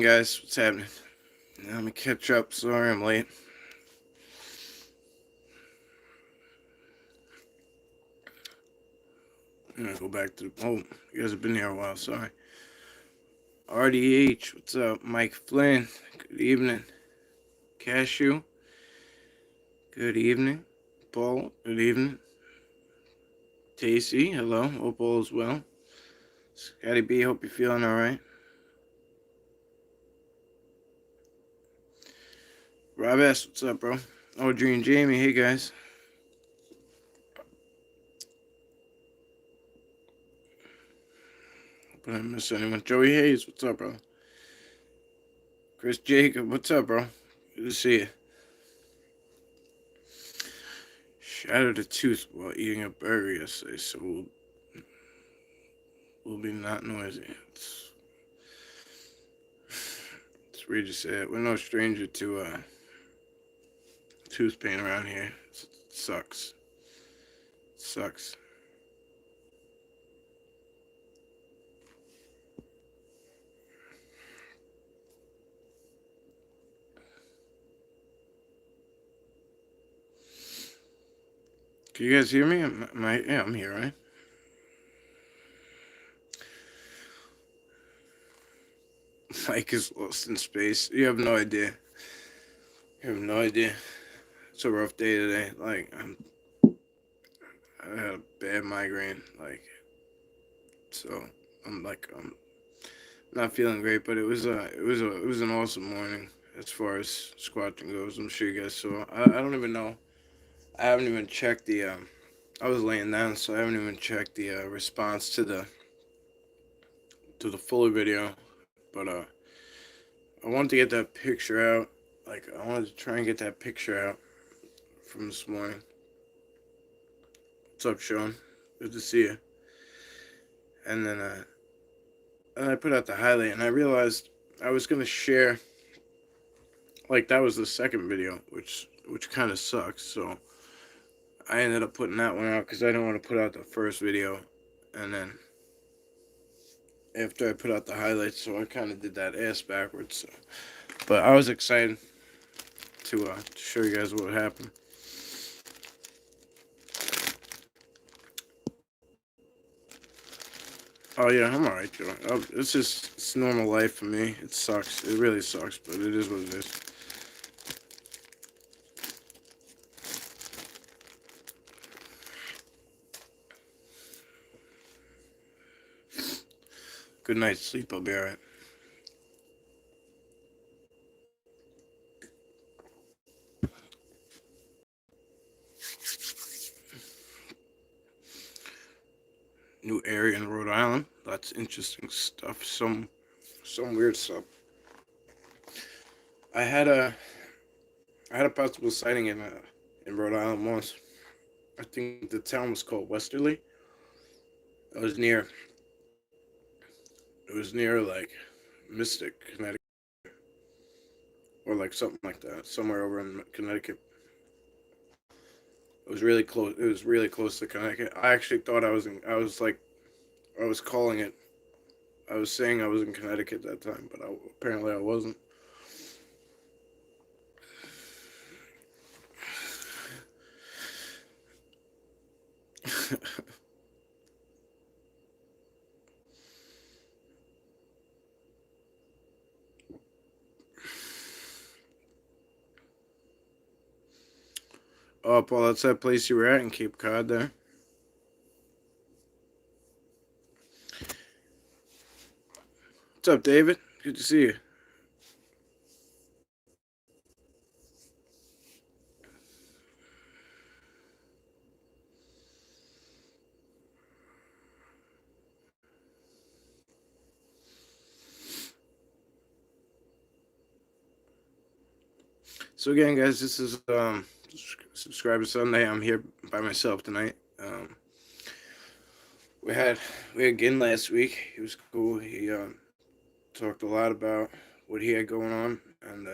guys, what's happening? Let me catch up. Sorry, I'm late. I'm gonna go back to. Oh, you guys have been here a while. Sorry. RDH, what's up? Mike Flynn, good evening. Cashew, good evening. Paul, good evening. Tacy, hello. Hope all is well. Scotty B, hope you're feeling alright. Rob S, what's up, bro? Audrey and Jamie, hey guys. Hope I didn't miss anyone. Joey Hayes, what's up, bro? Chris Jacob, what's up, bro? Good to see you. Shattered a tooth while eating a burger yesterday, so we'll be not noisy. It's weird to say it. We're no stranger to tooth pain around here. It sucks. It sucks. Can you guys hear me? Yeah, I'm here, right? Mike is lost in space. You have no idea. You have no idea. It's a rough day today. I had a bad migraine. So I'm not feeling great. But it was an awesome morning as far as squatching goes. I'm sure you guys saw. I don't even know. I haven't even checked the. I was laying down, so I haven't even checked the response to the full video. But I wanted to get that picture out. I wanted to try and get that picture out from this morning. What's up, Sean? Good to see you. And then I put out the highlight, and I realized I was gonna share. That was the second video, which kind of sucks. So I ended up putting that one out because I didn't want to put out the first video, and then after I put out the highlights, so I kind of did that ass backwards. So. But I was excited to show you guys what happened. Oh yeah, I'm alright, Joe. It's normal life for me. It sucks. It really sucks, but it is what it is. Good night's sleep. I'll be alright. New area in Rhode Island. That's interesting stuff. Some weird stuff. I had a I had a possible sighting in Rhode Island once. I think the town was called Westerly. It was near Mystic, Connecticut, or something like that, somewhere over in Connecticut. It was really close. It was really close to Connecticut. I actually thought I was in. I was calling it. I was saying I was in Connecticut that time, but apparently I wasn't. Oh, Paul, that's that place you were at in Cape Cod there. What's up, David? Good to see you. So again, guys, this is Subscriber Sunday. I'm here by myself tonight. We had we had Gin last week. He was cool. He talked a lot about what he had going on, and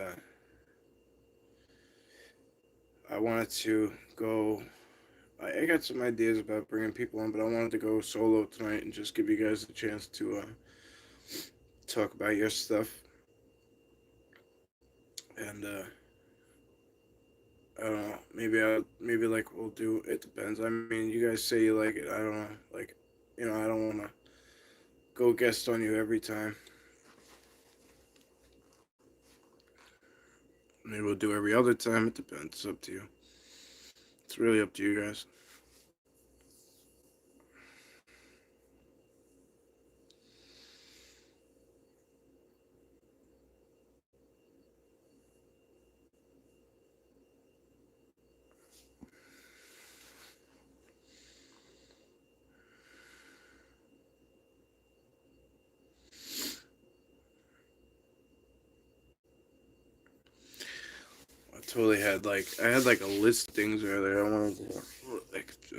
I wanted to go. I got some ideas about bringing people on, but I wanted to go solo tonight and just give you guys a chance to talk about your stuff. and I don't know. Maybe like we'll do. It depends. I mean, you guys say you like it. I don't know. Like, I don't want to go guest on you every time. Maybe we'll do every other time. It depends. It's up to you. It's really up to you guys. I had like a list of things earlier. I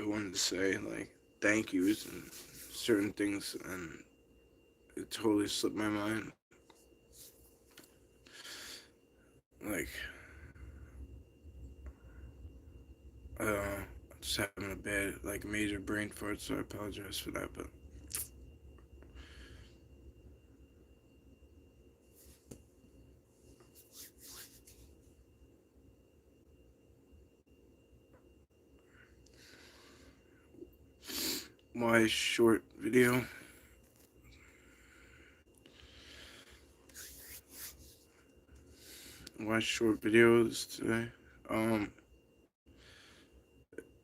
wanted to say like thank yous and certain things, and it totally slipped my mind. Like, I don't know. I'm just having a bad, like, major brain fart, so I apologize for that. But my short video. Why short videos today? Um.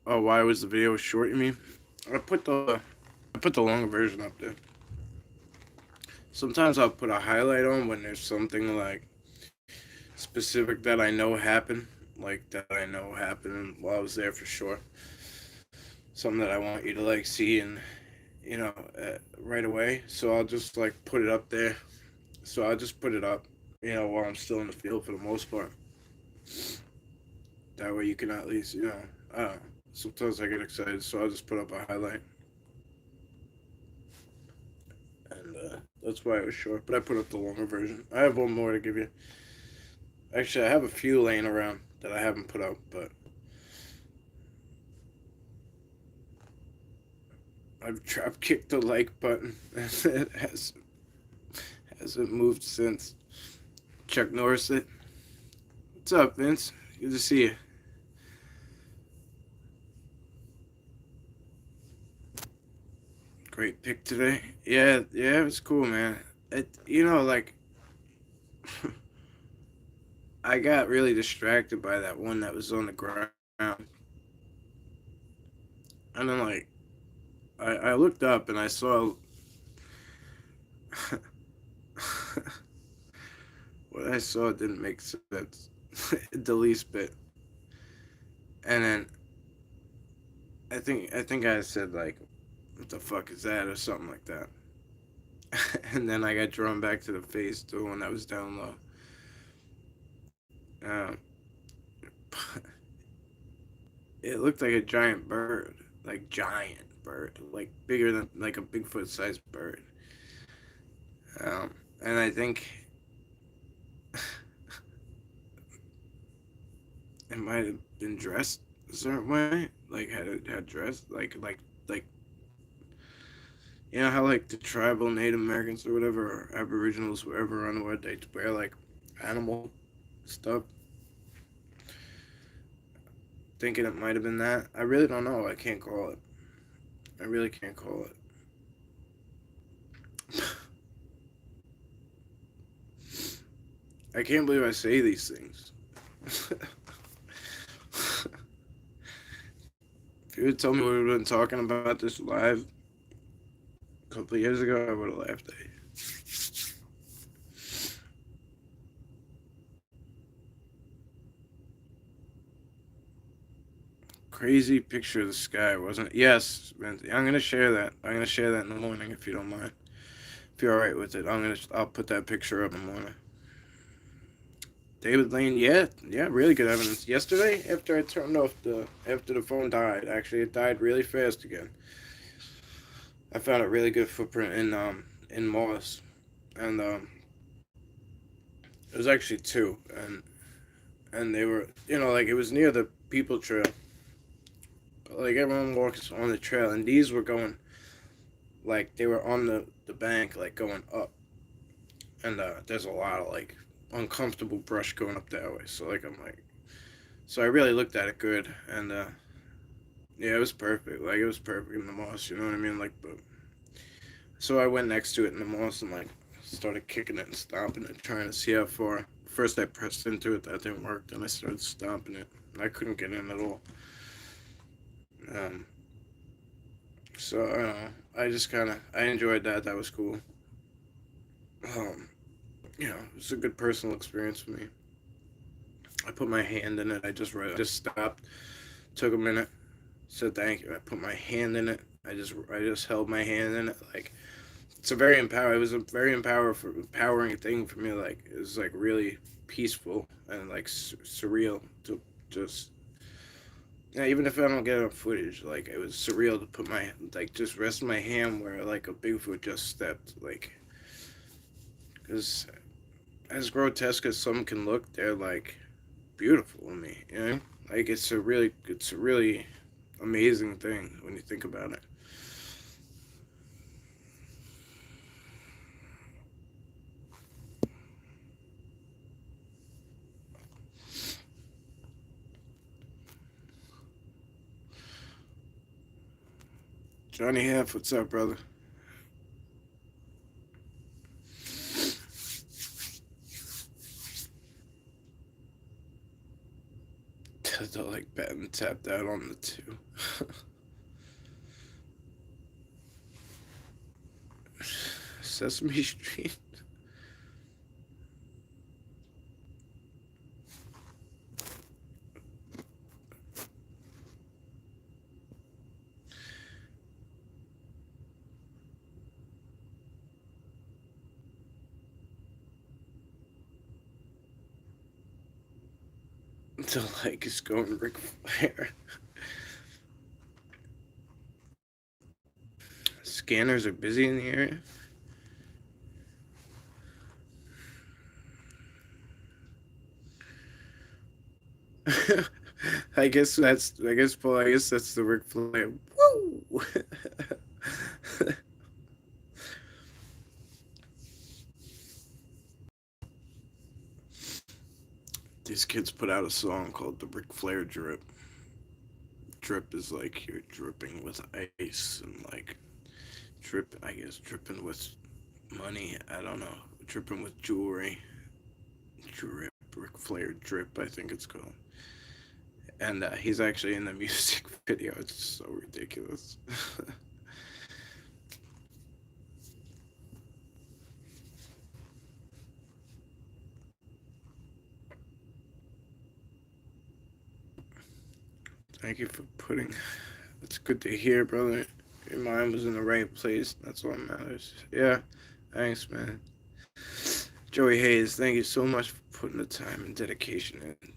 Oh, why was the video short? You mean? I put the I put the longer version up there. Sometimes I'll put a highlight on when there's something like specific that I know happened, like that I know happened while I was there for sure. Something that I want you to like see and right away. So I'll just like put it up there. So I'll just put it up, while I'm still in the field for the most part. That way you can at least, I don't know. Sometimes I get excited, so I'll just put up a highlight. And that's why it was short. But I put up the longer version. I have one more to give you. Actually, I have a few laying around that I haven't put up, but I've drop kicked the like button. It hasn't moved since. Chuck Norris it. What's up, Vince? Good to see you. Great pick today. Yeah, it was cool, man. Like I got really distracted by that one that was on the ground, and then like I looked up and I saw what I saw didn't make sense the least bit, and then I think I said like, "What the fuck is that?" or something like that, and then I got drawn back to the face, the one that was down low. Um, it looked like a giant bird, like giant bird, like bigger than like a Bigfoot sized bird. And I think it might have been dressed a certain way, like had dressed like you know how like the tribal Native Americans or whatever, or Aboriginals, wherever around the world, they wear like animal stuff. Thinking it might have been that. I really don't know. I can't call it. I really can't call it. I can't believe I say these things. If you had told me we would have been talking about this live a couple of years ago, I would have laughed at you. Crazy picture of the sky, wasn't it? Yes, man. I'm gonna share that. I'm gonna share that in the morning if you don't mind. If you're all right with it, I'll put that picture up in the morning. David Lane, yeah, really good evidence. Yesterday, after I turned off after the phone died, actually it died really fast again. I found a really good footprint in Moss, and it was actually two, and they were like it was near the People Trail, but like everyone walks on the trail, and these were going like they were on the bank like going up, and there's a lot of like uncomfortable brush going up that way. So like I'm like, so I really looked at it good, and yeah, it was perfect. Like it was perfect in the moss. You know what I mean? Like, but so I went next to it in the moss and like started kicking it and stomping it, trying to see how far. First I pressed into it, that didn't work. Then I started stomping it. I couldn't get in at all. Um, so I don't know. I just kind of I enjoyed that. That was cool. Um, it was a good personal experience for me. I put my hand in it. I just stopped, took a minute, said thank you. I put my hand in it. I just held my hand in it. Like it was a very empowering thing for me. Like it was like really peaceful and like surreal to just. Yeah, even if I don't get enough footage, like it was surreal to put my like just rest my hand where like a Bigfoot just stepped. Like, because as grotesque as some can look, they're like beautiful to me. You know, like it's a really amazing thing when you think about it. Johnny Half, what's up, brother? They're like batting tapped out on the two. Sesame Street. The like is going Ric Flair. Scanners are busy in the area. Paul. I guess that's the Ric Flair. Woo! These kids put out a song called the Ric Flair Drip. Drip is like you're dripping with ice and like I guess dripping with money. I don't know. Dripping with jewelry. Drip. Ric Flair Drip, I think it's called. And he's actually in the music video. It's so ridiculous. Thank you for putting. It's good to hear, brother. Your mind was in the right place. That's what matters. Yeah. Thanks, man. Joey Hayes, thank you so much for putting the time and dedication in.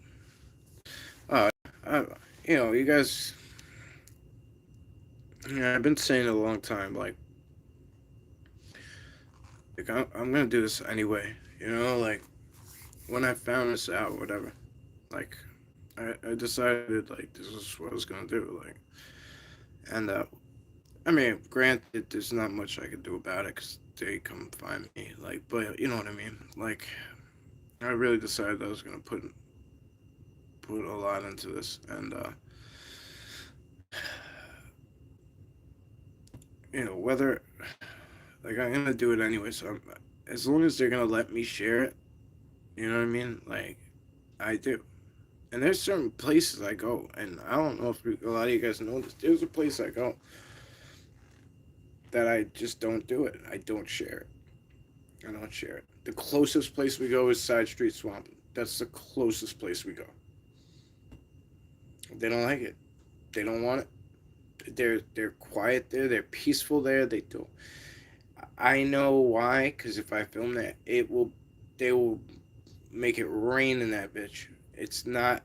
Uh, I, you guys. Yeah, I've been saying it a long time. Like I'm gonna do this anyway. Like when I found this out, whatever. Like, I decided like this is what I was gonna do. Like, and I mean, granted, there's not much I could do about it because they come find me. Like, but you know what I mean. Like, I really decided I was gonna put a lot into this, and whether like I'm gonna do it anyway. So as long as they're gonna let me share it, you know what I mean. Like, I do. And there's certain places I go, and I don't know if a lot of you guys know this. There's a place I go that I just don't do it. I don't share it. I don't share it. The closest place we go is Side Street Swamp. That's the closest place we go. They don't like it. They don't want it. They're quiet there. They're peaceful there. They do. I know why. Because if I film that, they will make it rain in that bitch. It's not.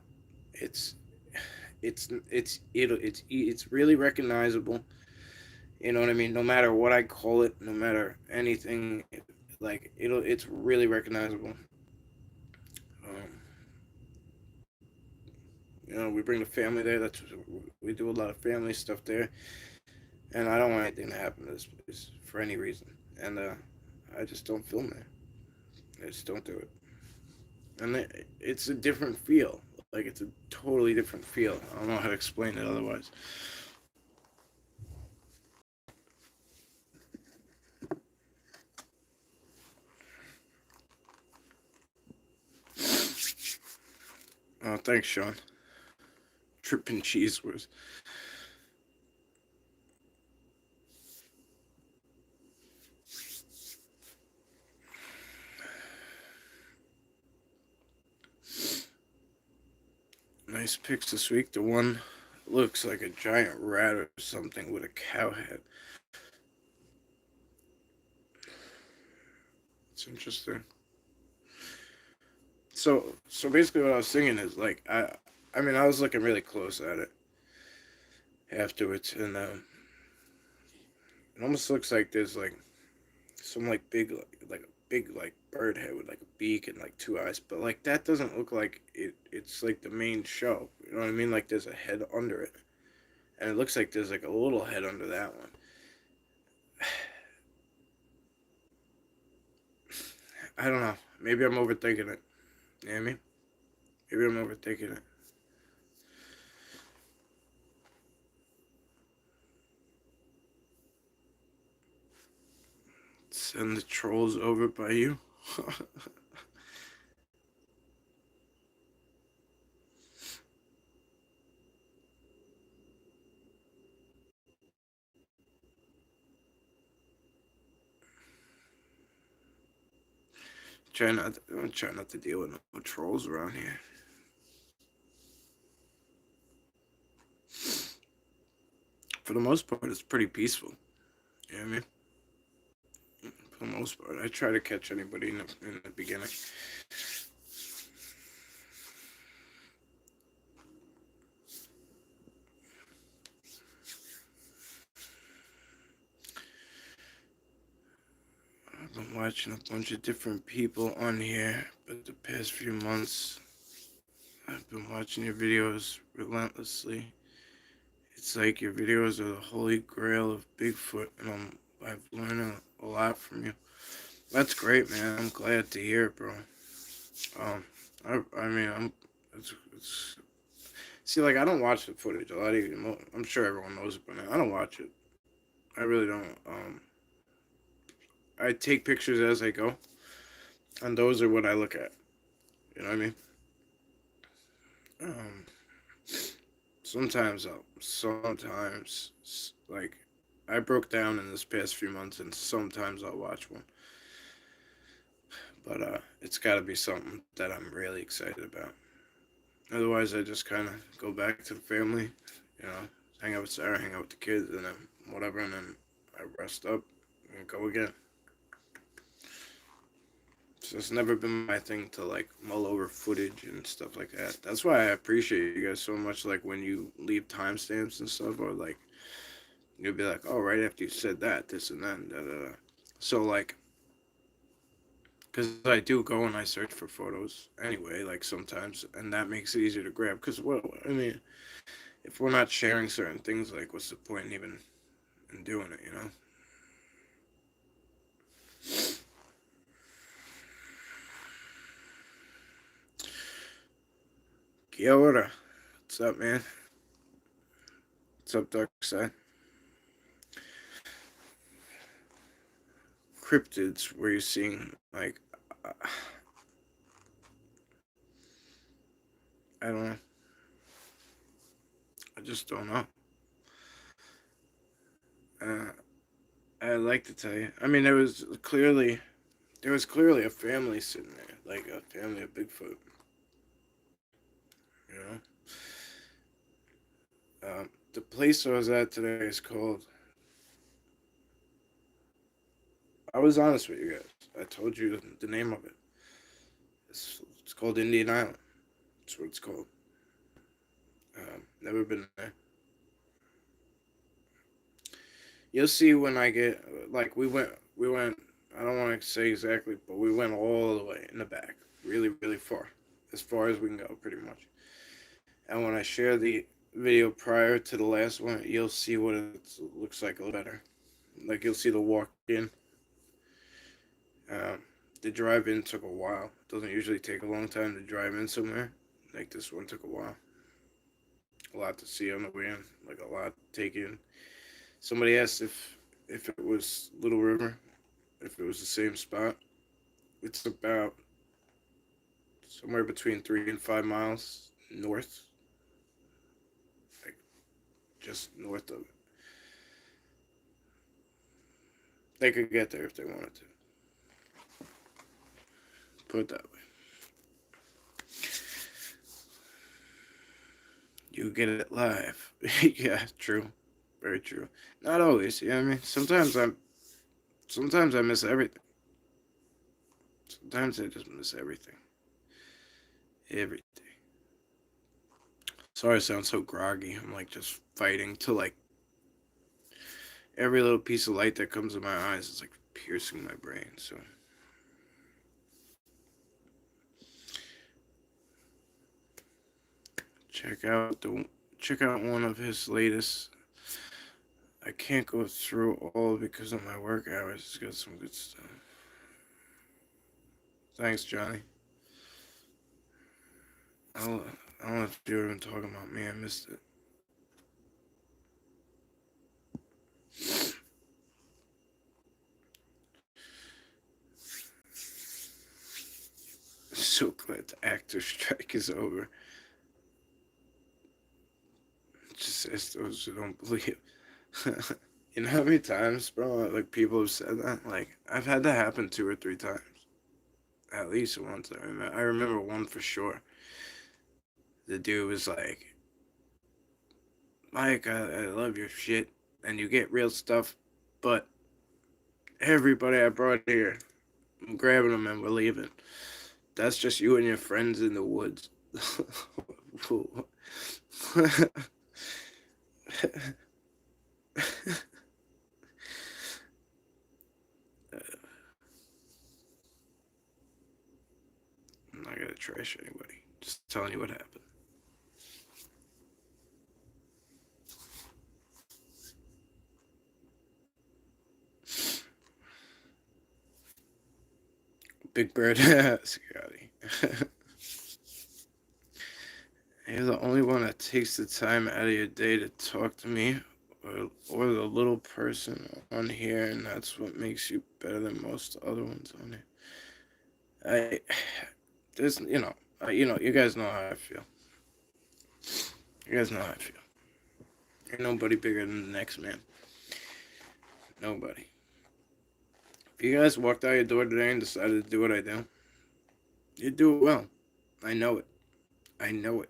It's. It's really recognizable. You know what I mean? No matter what I call it, no matter anything, like it's really recognizable. Um, we bring the family there. We do a lot of family stuff there, and I don't want anything to happen to this place for any reason. And I just don't film there. I just don't do it. and it's a different feel. Like it's a totally different feel. I don't know how to explain it otherwise. Oh, thanks, Sean. Tripping cheese was nice pics this week. The one looks like a giant rat or something with a cow head. It's interesting. So basically, what I was thinking is like I mean, I was looking really close at it afterwards, and it almost looks like there's like some like big like a big like bird head with like a beak and like two eyes, but like that doesn't look like it. It's like the main show. You know what I mean? Like there's a head under it, and it looks like there's like a little head under that one. I don't know. Maybe I'm overthinking it. You know what I mean? Maybe I'm overthinking it. Send the trolls over by you. I'm trying not to deal with no trolls around here. For the most part, it's pretty peaceful. You know what I mean? For the most part, I try to catch anybody in the beginning. I've been watching a bunch of different people on here, but the past few months, I've been watching your videos relentlessly. It's like your videos are the holy grail of Bigfoot, and I've learned a lot from you. That's great, man. I'm glad to hear it, bro. I mean, it's see, like I don't watch the footage. A lot of you know, I'm sure everyone knows it, but I don't watch it. I really don't. I take pictures as I go, and those are what I look at. You know what I mean? Um, sometimes, like, I broke down in this past few months, and sometimes I'll watch one. But it's got to be something that I'm really excited about. Otherwise, I just kind of go back to the family, you know, hang out with Sarah, hang out with the kids, and then whatever, and then I rest up and go again. So it's never been my thing to like mull over footage and stuff like that. That's why I appreciate you guys so much. Like when you leave timestamps and stuff, or like you'll be like, "Oh, right after you said that, this and that." Da, da, da. So like, because I do go and I search for photos anyway, like sometimes, and that makes it easier to grab. Because well, I mean, if we're not sharing certain things, like what's the point in even in doing it? You know? Kia ora. What's up, man? What's up, Dark Side? Cryptids where you're seeing like I don't know. I just don't know. Uh, I'd like to tell you. I mean, there was clearly a family sitting there, like a family of Bigfoot. You know, the place I was at today is called. I was honest with you guys. I told you the name of it. It's called Indian Island. That's what it's called. Never been there. You'll see when I get like we went. I don't want to say exactly, but we went all the way in the back, really really far as we can go, pretty much. And when I share the video prior to the last one, you'll see what it looks like a little better. Like you'll see the walk in. Um, The drive in took a while. It doesn't usually take a long time to drive in somewhere. Like this one took a while. A lot to see on the way in. Like a lot to take in. Somebody asked if it was Little River, if it was the same spot. It's about somewhere between 3 and 5 miles north, like just north of it. They could get there if they wanted to. Put it that way. You get it live. Yeah, true. Very true. Not always, you know what I mean? Sometimes I miss everything. Sometimes I just miss everything. Everything. Sorry I sound so groggy. I'm like just fighting to like every little piece of light that comes in my eyes is like piercing my brain, so check out the check out one of his latest. I can't go through all because of my work hours. It's got some good stuff. Thanks, Johnny. I'll, I don't know if you were even talking about me. I missed it. So glad the actor strike is over. Just as those who don't believe. You know how many times, bro, like people have said that? Like, I've had that happen 2 or 3 times. At least once. I remember one for sure. The dude was like, Mike, I love your shit. And you get real stuff. But everybody I brought here, I'm grabbing them and we're leaving. That's just you and your friends in the woods. I'm not gonna trash anybody. Just telling you what happened. Big Bird Scotty. You're the only one that takes the time out of your day to talk to me or the little person on here, and that's what makes you better than most other ones on here. There's, you guys know how I feel. You guys know how I feel. Ain't nobody bigger than the next man. Nobody. If you guys walked out your door today and decided to do what I do, you'd do it well. I know it. I know it.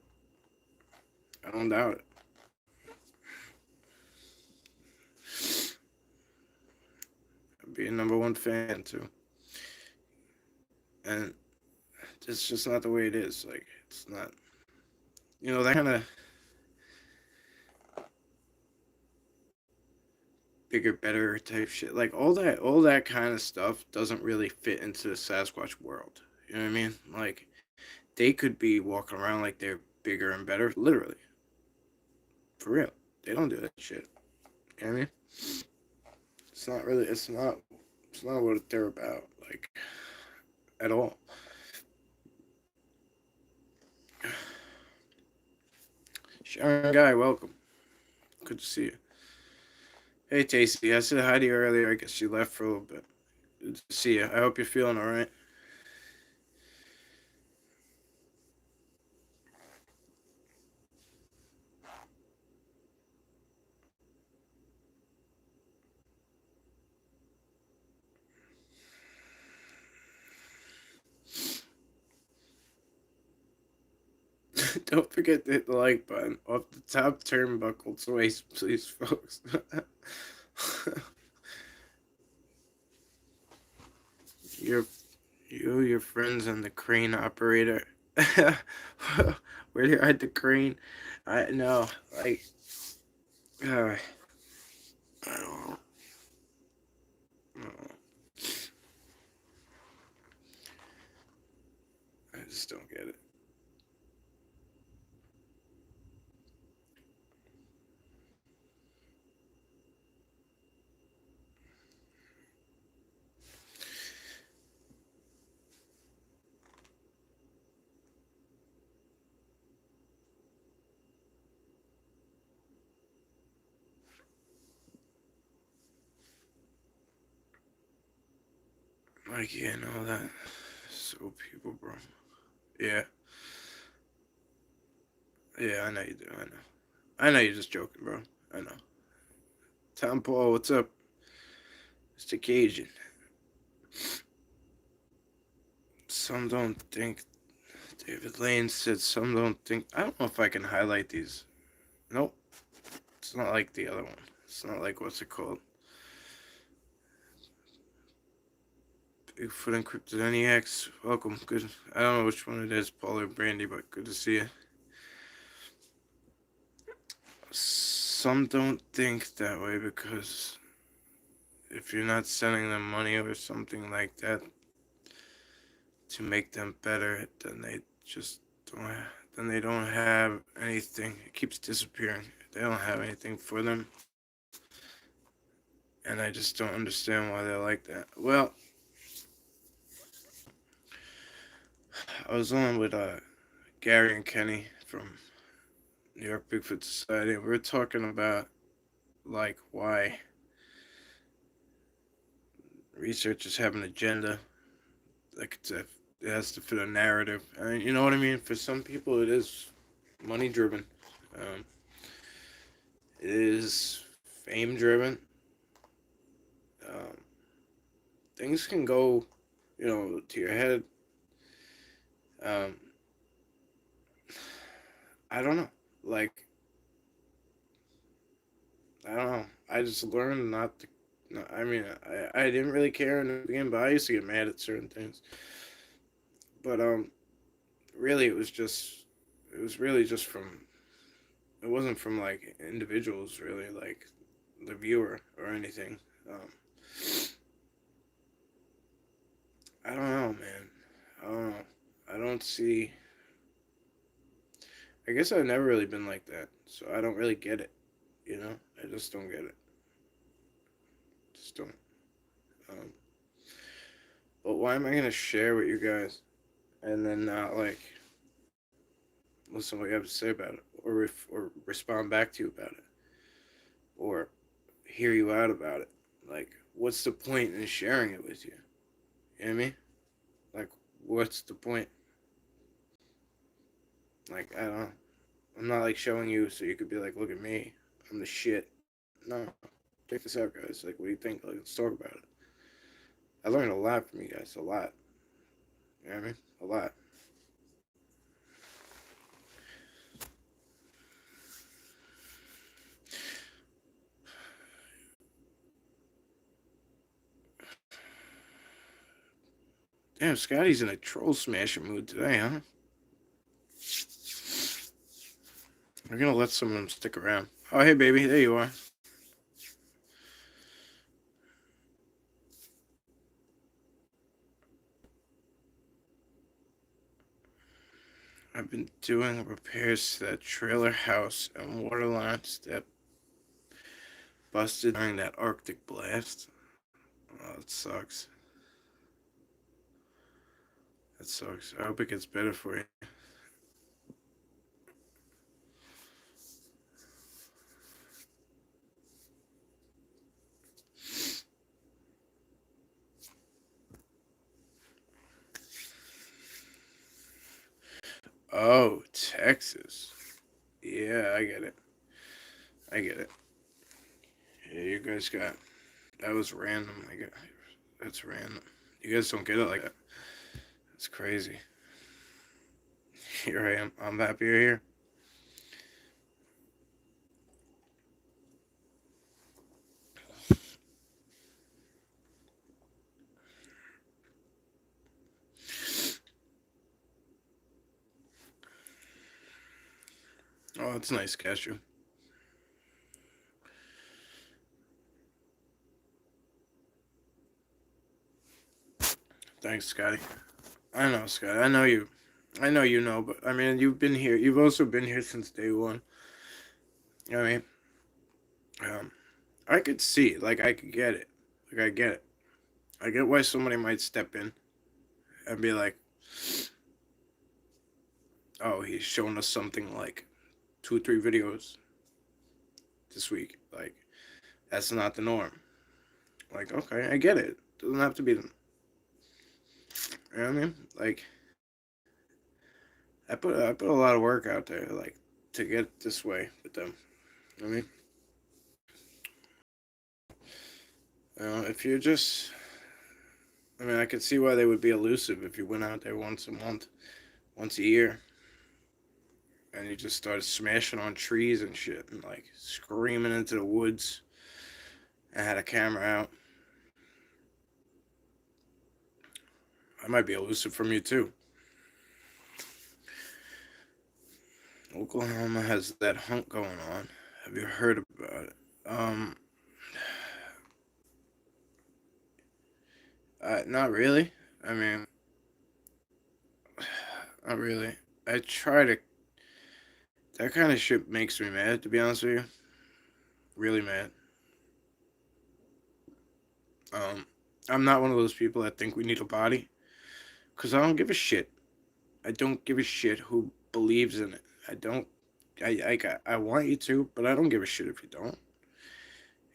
I don't doubt it. I'd be a #1 fan too. And it's just not the way it is. Like, it's not, that kind of bigger, better type shit. Like all that kind of stuff doesn't really fit into the Sasquatch world. You know what I mean? Like, they could be walking around like they're bigger and better, literally. For real. They don't do that shit. You know what I mean? It's not really, it's not what they're about, like, at all. Sharon Guy, welcome. Good to see you. Hey, Tasty. I said hi to you earlier. I guess you left for a little bit. Good to see you. I hope you're feeling all right. Don't forget to hit the like button off the top turnbuckle twice, please, folks. your your friends and the crane operator. Where do you hide the crane? I know, like, I don't know. I just don't get it. Like, yeah, no, that. So people, bro. Yeah. Yeah, I know you do. I know. I know you're just joking, bro. I know. Tom Paul, what's up? It's Cajun. Some don't think. David Lane said some don't think. I don't know if I can highlight these. Nope. It's not like the other one. It's not like what's it called? Bigfoot Encrypted NEX. Welcome. Good. I don't know which one it is, Paul or Brandy, but good to see you. Some don't think that way because if you're not sending them money or something like that to make them better, then they just don't. Then they don't have anything. It keeps disappearing. They don't have anything for them, and I just don't understand why they're like that. Well, I was on with Gary and Kenny from New York Bigfoot Society, and we were talking about like why researchers have an agenda. Like it has to fit a narrative. I mean, you know what I mean? For some people, it is money driven. Um, it is fame driven. Um, things can go, to your head. Um, I don't know. Like, I don't know. I just learned not to. No, I mean, I didn't really care in the beginning, but I used to get mad at certain things. But really, it was really just from. It wasn't from like individuals, really, like the viewer or anything. Um, I don't know, man. I don't know. I don't see. I guess I've never really been like that, so I don't really get it. I just don't get it. Just don't. Um, but why am I gonna share with you guys and then not like listen to what you have to say about it, or respond back to you about it, or hear you out about it? Like, what's the point in sharing it with you? You know what I mean? Like, what's the point? Like, I don't know. I'm not like showing you so you could be like, look at me, I'm the shit. No, check this out, guys. Like, what do you think? Like, let's talk about it. I learned a lot from you guys. A lot. You know what I mean? A lot. Damn, Scotty's in a troll smasher mood today, huh? We're gonna let some of them stick around. Oh, hey, baby, there you are. I've been doing repairs to that trailer house and water lines that busted during that Arctic blast. Oh, it sucks. That sucks. I hope it gets better for you. Oh, Texas. Yeah, I get it. I get it. Yeah, you guys got that was random. I get that's random. You guys don't get it like that. It's crazy. Here I am. I'm happy you're here. Oh, it's nice, Cashew. Thanks, Scotty. I know, Scotty. I know you. I know you know, but I mean, you've been here. You've also been here since day one. You know what I mean? Um, I could see it. Like, I could get it. Like, I get it. I get why somebody might step in and be like, oh, he's showing us something like 2 or 3 videos this week. Like, that's not the norm. Like, okay, I get it. Doesn't have to be them. You know what I mean? Like, I put a lot of work out there, like, to get this way with them. You know what I mean, if you're just, I mean, I could see why they would be elusive if you went out there once a month, once a year, and you just started smashing on trees and shit, and like screaming into the woods, and had a camera out. I might be elusive from you too. Oklahoma has that hunt going on. Have you heard about it? Not really. I mean, not really. I try to. That kind of shit makes me mad, to be honest with you. Really mad. Um, I'm not one of those people that think we need a body, cause I don't give a shit. I don't give a shit who believes in it. I don't. I want you to, but I don't give a shit if you don't.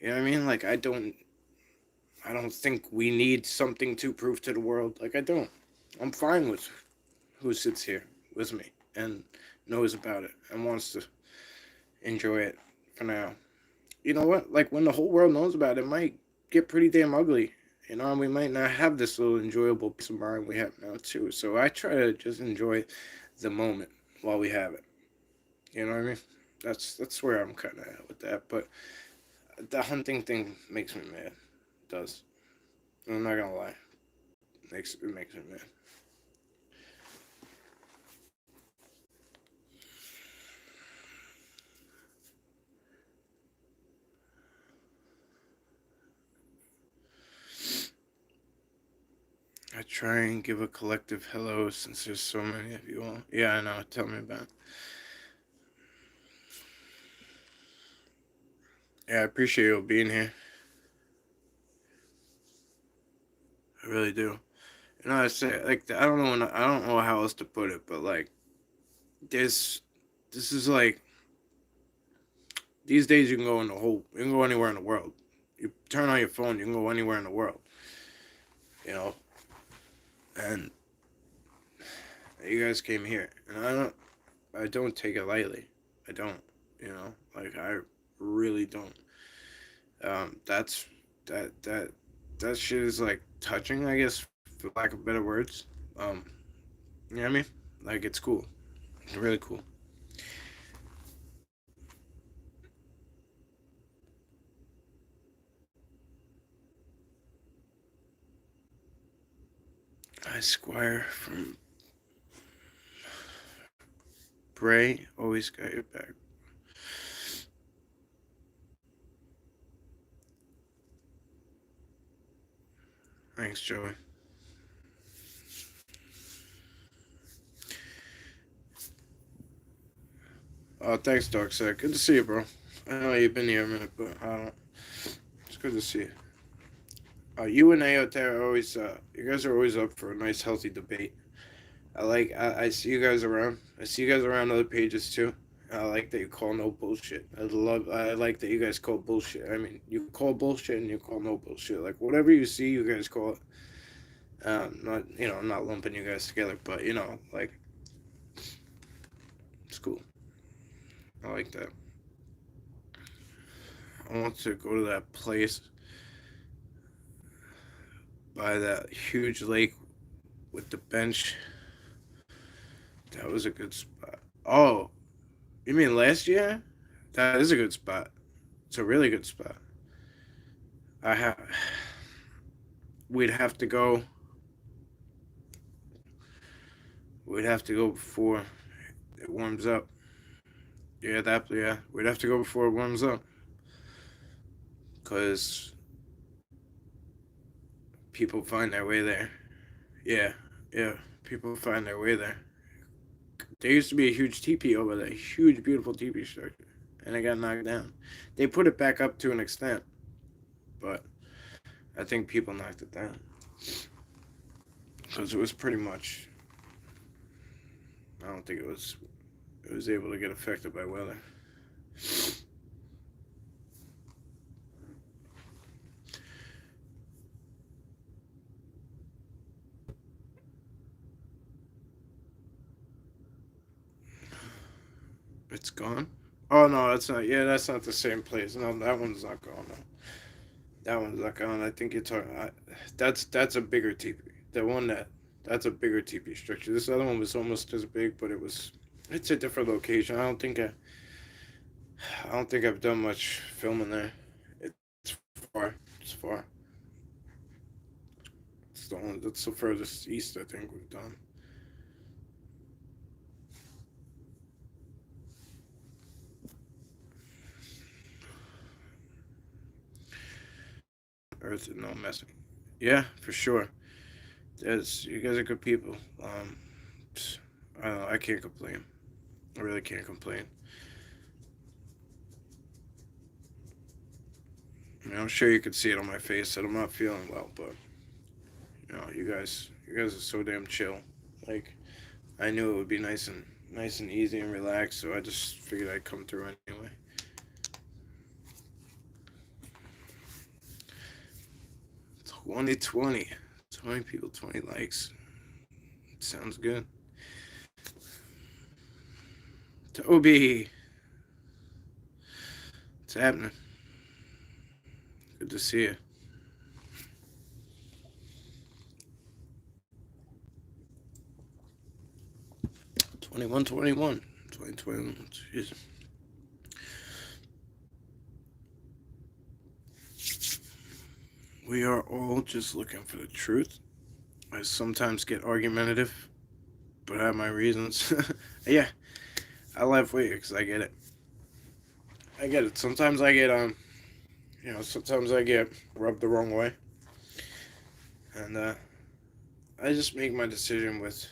You know what I mean? Like I don't. I don't think we need something to prove to the world. Like I don't. I'm fine with who sits here with me and knows about it and wants to enjoy it for now. You know what? Like when the whole world knows about it, it might get pretty damn ugly. You know, we might not have this little enjoyable peace of mind we have now too. So I try to just enjoy the moment while we have it. You know what I mean? That's where I'm kind of at with that. But the hunting thing makes me mad. It does. I'm not gonna lie. It makes me mad. I try and give a collective hello since there's so many of you all. Yeah, I know. Tell me about it. Yeah, I appreciate you being here. I really do. You know, I say like I don't know how else to put it, but like this this is like these days you can go anywhere in the world. You turn on your phone, you can go anywhere in the world. You know, and you guys came here, and I don't take it lightly. I don't. You know, like I really don't. That's that that shit is like touching, I guess, for lack of better words. Um, you know what I mean? Like it's cool. It's really cool. I Squire from Bray always got your back. Thanks, Joey. Oh, thanks, Darkseid. Good to see you, bro. I know you've been here a minute, but it's good to see you. You and Aote are always, you guys are always up for a nice, healthy debate. I see you guys around. I see you guys around other pages too. I like that you call no bullshit. I like that you guys call bullshit. I mean, you call bullshit and you call no bullshit. Like whatever you see, you guys call it. Not I'm not lumping you guys together, but like it's cool. I like that. I want to go to that place by that huge lake with the bench. That was a good spot. Oh, you mean last year? That is a good spot. It's a really good spot. I have. We'd have to go. We'd have to go before it warms up. Yeah. We'd have to go before it warms up, cause people find their way there. Yeah, yeah. People find their way there. There used to be a huge teepee over there, huge, beautiful teepee structure, and it got knocked down. They put it back up to an extent, but I think people knocked it down because it was pretty much. I don't think it was able to get affected by weather. It's gone. Oh no, that's not. Yeah, that's not the same place. No, that one's not gone. No. That one's not gone. I think you're talking. That's a bigger teepee. The one that's a bigger teepee structure. This other one was almost as big, but it's a different location. I don't think I've done much filming there. It's far. It's far. That's the furthest east I think we've done. Earth is no messing. Yeah, for sure. You guys are good people. I don't know, I can't complain. I really can't complain. I mean, I'm sure you can see it on my face that I'm not feeling well, but you guys are so damn chill. Like I knew it would be nice and easy and relaxed, so I just figured I'd come through anyway. 2020, 20 people, 20 likes. Sounds good. Toby, what's happening? Good to see you. 21, 21, 2021. Jeez. We are all just looking for the truth. I sometimes get argumentative, but I have my reasons. Yeah, I laugh with you because I get it. I get it. Sometimes I get sometimes I get rubbed the wrong way, and I just make my decision with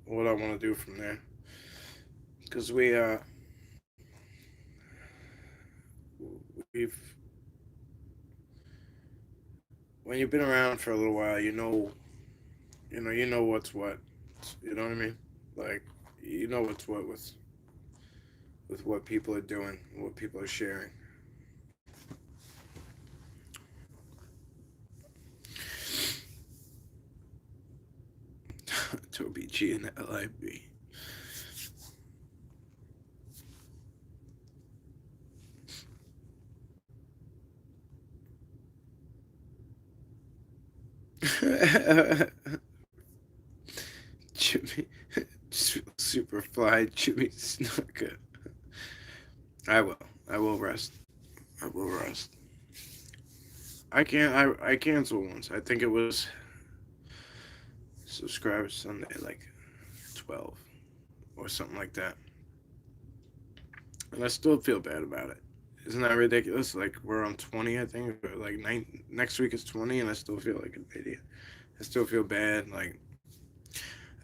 what I want to do from there. Because we've when you've been around for a little while, you know what's what. You know what I mean? Like you know what's what with what people are doing, what people are sharing. Toby G and LIB. Jimmy, Superfly, Jimmy Snuka. I will. I will rest. I will rest. I can't. I canceled once. I think it was subscribers Sunday, like 12 or something like that. And I still feel bad about it. Isn't that ridiculous? Like we're on 20, I think. Or like next week is 20, and I still feel like an idiot. I still feel bad. Like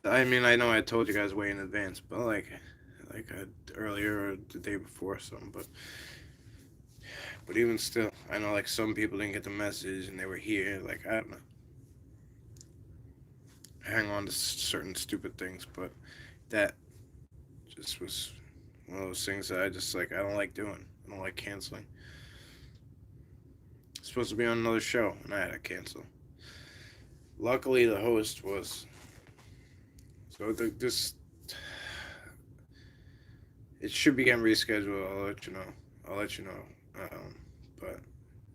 I mean, I know I told you guys way in advance, but earlier or the day before or something. But even still, I know like some people didn't get the message and they were here. Like I don't know. I hang on to certain stupid things, but that just was one of those things that I just like. I don't like doing. I don't like canceling. It's supposed to be on another show, and I had to cancel. Luckily, the host was this. It should be getting rescheduled. I'll let you know. I'll let you know. But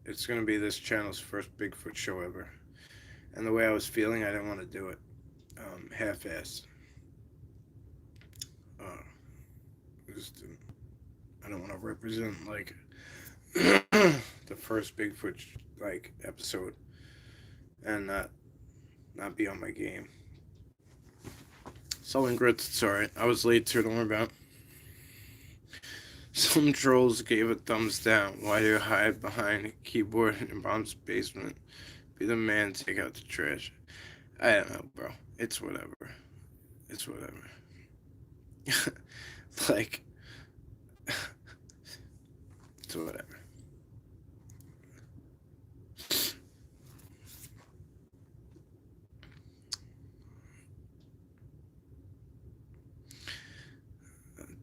it's gonna be this channel's first Bigfoot show ever. And the way I was feeling, I didn't want to do it half-assed. Uh, just didn't, I don't want to represent like the first Bigfoot like episode and not be on my game. Selling grits, it's alright. I was late too, don't worry about it. Some trolls gave a thumbs down. Why do you hide behind a keyboard in mom's basement? Be the man, take out the trash. I don't know, bro. It's whatever. It's whatever. Like, it's whatever.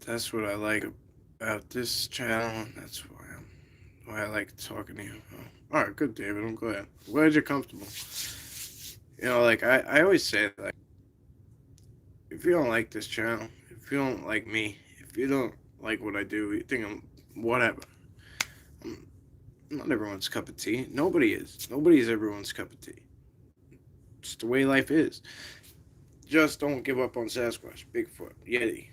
That's what I like about this channel. That's why I like talking to you. Oh, all right, good, David. I'm glad. I'm glad you're comfortable. Like I always say, like, if you don't like this channel, if you don't like me, if If you don't like what I do, you think I'm whatever. I'm not everyone's cup of tea. Nobody is. Nobody is everyone's cup of tea. It's the way life is. Just don't give up on Sasquatch, Bigfoot, Yeti,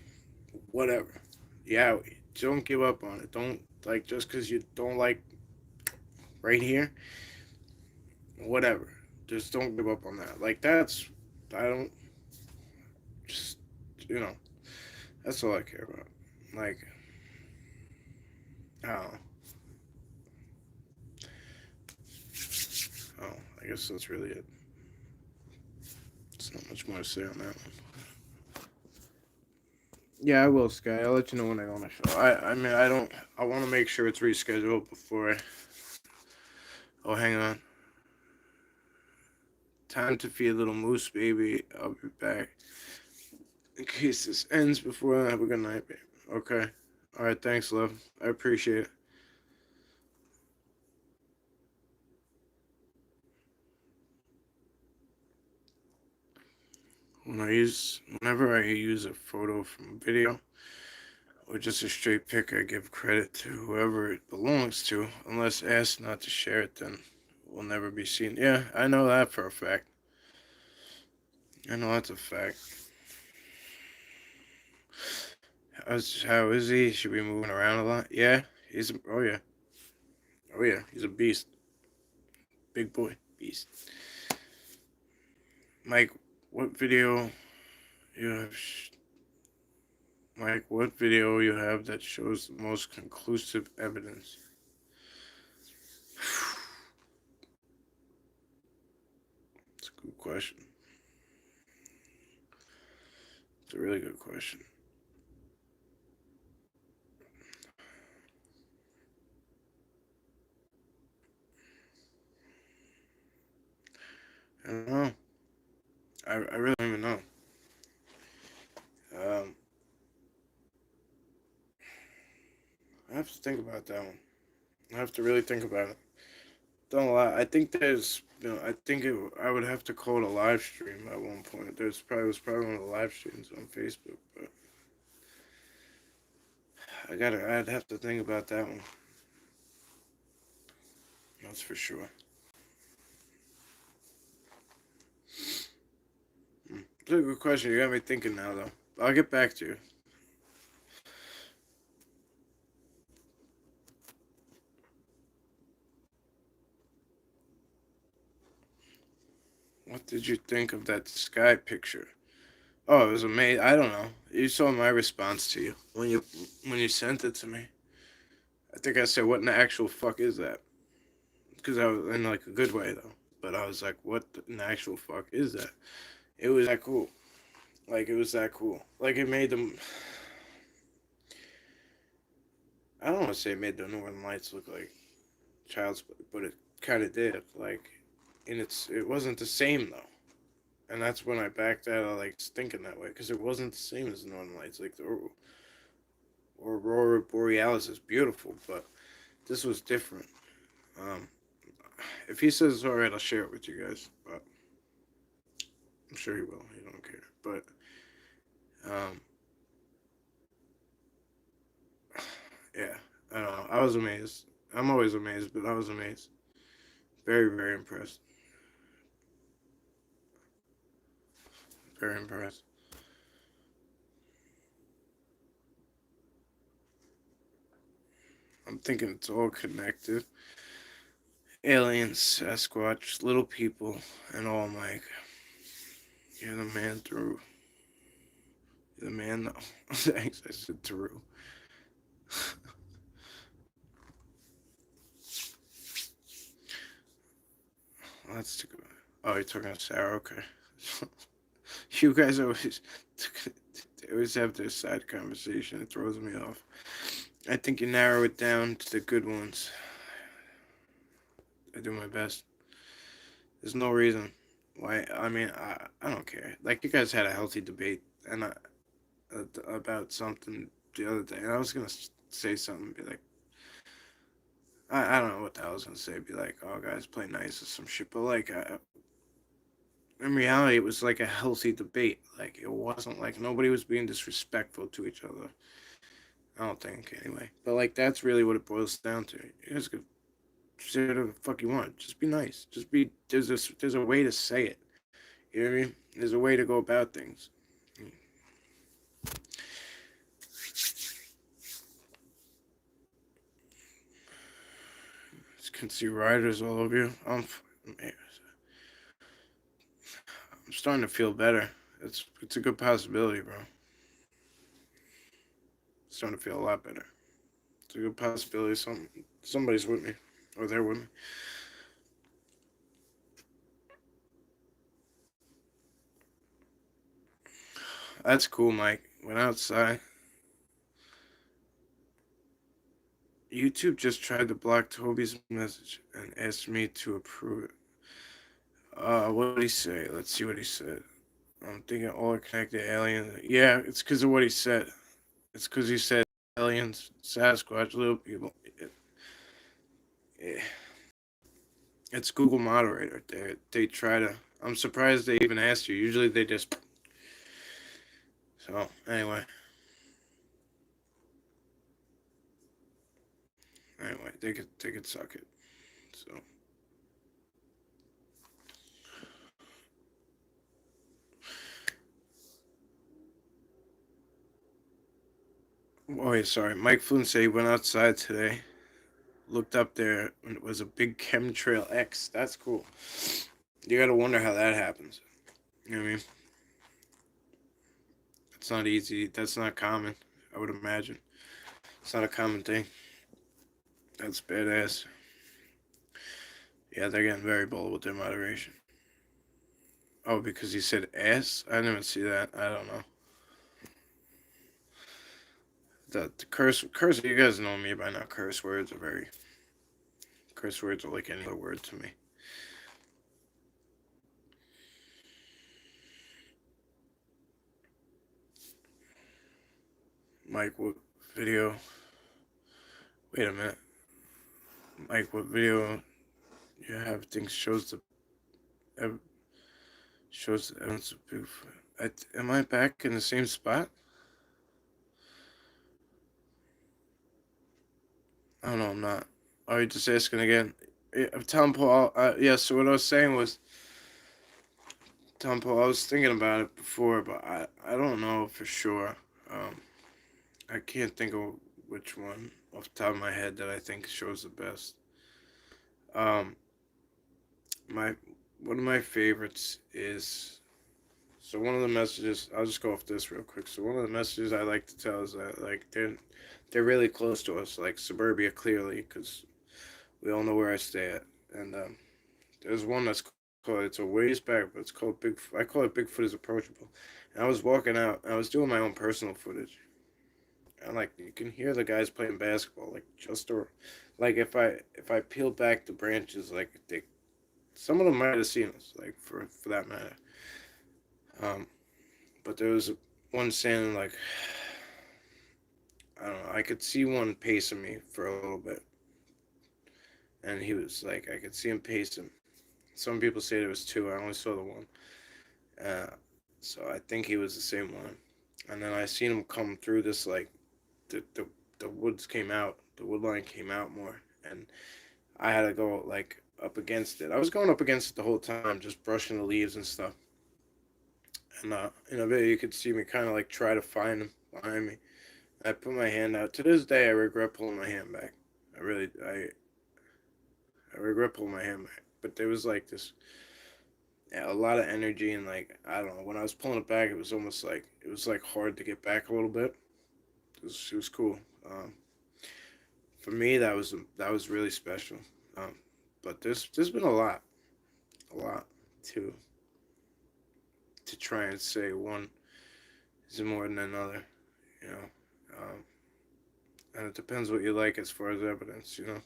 whatever. Yowie. Don't give up on it. Don't, like, just because you don't like right here, whatever. Just don't give up on that. Like, I don't, just, you know, that's all I care about. Like, I don't know. Oh, I guess that's really it. There's not much more to say on that one. Yeah, I will, Sky. I'll let you know when I go on the show. I mean, I want to make sure it's rescheduled before I. Oh, hang on. Time to feed little moose, baby. I'll be back. In case this ends before I have a good night, baby. Okay. Alright, thanks, love. I appreciate it. Whenever I use a photo from a video, or just a straight pic, I give credit to whoever it belongs to. Unless asked not to share it, then it will never be seen. Yeah, I know that for a fact. I know that's a fact. How is he? Should be moving around a lot? Yeah, oh yeah. Oh yeah, he's a beast. Big boy. Beast. Mike, what video you have... Mike, what video you have that shows the most conclusive evidence? It's a good question. It's a really good question. I don't know. I really don't even know. Um, I have to think about that one. I have to really think about it. Don't lie. I think there's, I think I would have to call it a live stream at one point. Was probably one of the live streams on Facebook, but I'd have to think about that one. That's for sure. It's a good question. You got me thinking now, though. I'll get back to you. What did you think of that sky picture? Oh, it was amazing. I don't know. You saw my response to you when you sent it to me. I think I said, "What in the actual fuck is that?" Because I was in like a good way though. But I was like, "What in the actual fuck is that?" It was that cool. Like it was that cool. Like it made them. I don't want to say it made the Northern Lights look like child's play, but it kind of did. Like, and it wasn't the same though. And that's when I backed out of like thinking that way because it wasn't the same as the Northern Lights. Like the Aurora Borealis is beautiful, but this was different. Um, if he says it's alright, I'll share it with you guys. But I'm sure he will. He don't care. But um, yeah, I don't know. I was amazed. I'm always amazed, but I was amazed. Very, very impressed. Very impressed. I'm thinking it's all connected. Aliens, Sasquatch, little people, and all. I'm like, you're the man through. You're the man. No, thanks. I said through. Let's talk about. Oh, you're talking about Sarah. Okay. You guys always they always have this side conversation. It throws me off. I think you narrow it down to the good ones. I do my best. There's no reason why. I mean, I don't care. Like you guys had a healthy debate and about something the other day, and I was gonna say something, be like, I don't know what the hell I was gonna say. Be like, oh guys, play nice or some shit. But like, in reality, it was like a healthy debate. Like it wasn't like nobody was being disrespectful to each other. I don't think anyway. But like that's really what it boils down to. You guys could say whatever the fuck you want. Just be nice. Just be there's a way to say it. You know what I mean? There's a way to go about things. Just can see riders all over you. I'm starting to feel better. It's a good possibility, bro. Starting to feel a lot better. It's a good possibility. Somebody's with me, or they're with me. That's cool, Mike. Went outside. YouTube just tried to block Toby's message and asked me to approve it. What did he say? Let's see what he said. I'm thinking all are connected aliens. Yeah, it's because of what he said. It's because he said aliens, Sasquatch, little people. It, it's Google Moderator. They try to. I'm surprised they even asked you. Usually they just. So anyway, they could suck it. So. Oh yeah, sorry. Mike Flynn said he went outside today. Looked up there and it was a big chemtrail X. That's cool. You gotta wonder how that happens. You know what I mean? It's not easy. That's not common. I would imagine. It's not a common thing. That's badass. Yeah, they're getting very bold with their moderation. Oh, because he said ass? I didn't even see that. I don't know. The curse. You guys know me by now. Curse words are like any other word to me. Mike, what video? Wait a minute. Mike, what video you have? Things shows the evidence of Bigfoot. Am I back in the same spot? I don't know. I'm not. Are you just asking again? Yeah, I'm telling Paul. Yeah. So what I was saying was, telling Paul, I was thinking about it before, but I don't know for sure. Um, I can't think of which one off the top of my head that I think shows the best. Um, my one of my favorites is so one of the messages. I'll just go off this real quick. So one of the messages I like to tell is that like they're really close to us, like suburbia clearly, because we all know where I stay at. And there's one that's called. It's a ways back, but it's called Big. I call it Bigfoot is approachable. And I was walking out. I was doing my own personal footage, and like you can hear the guys playing basketball, like just or like if I peel back the branches, like they some of them might have seen us, like for that matter. Um, but there was one standing like I don't know. I could see one pacing me for a little bit, and he was like I could see him pacing. Some people say there was two. I only saw the one. Uh, so I think he was the same one. And then I seen him come through this like the woods came out, the wood line came out more, and I had to go like up against it. I was going up against it the whole time, just brushing the leaves and stuff. And in a video, you could see me kind of like try to find him behind me. I put my hand out. To this day, I regret pulling my hand back. I regret pulling my hand back. But there was like this, yeah, a lot of energy and like I don't know. When I was pulling it back, it was almost like it was like hard to get back a little bit. It was cool. For me, that was really special. Um, but there's been a lot to try and say one is more than another, you know. Um, and it depends what you like as far as evidence, you know.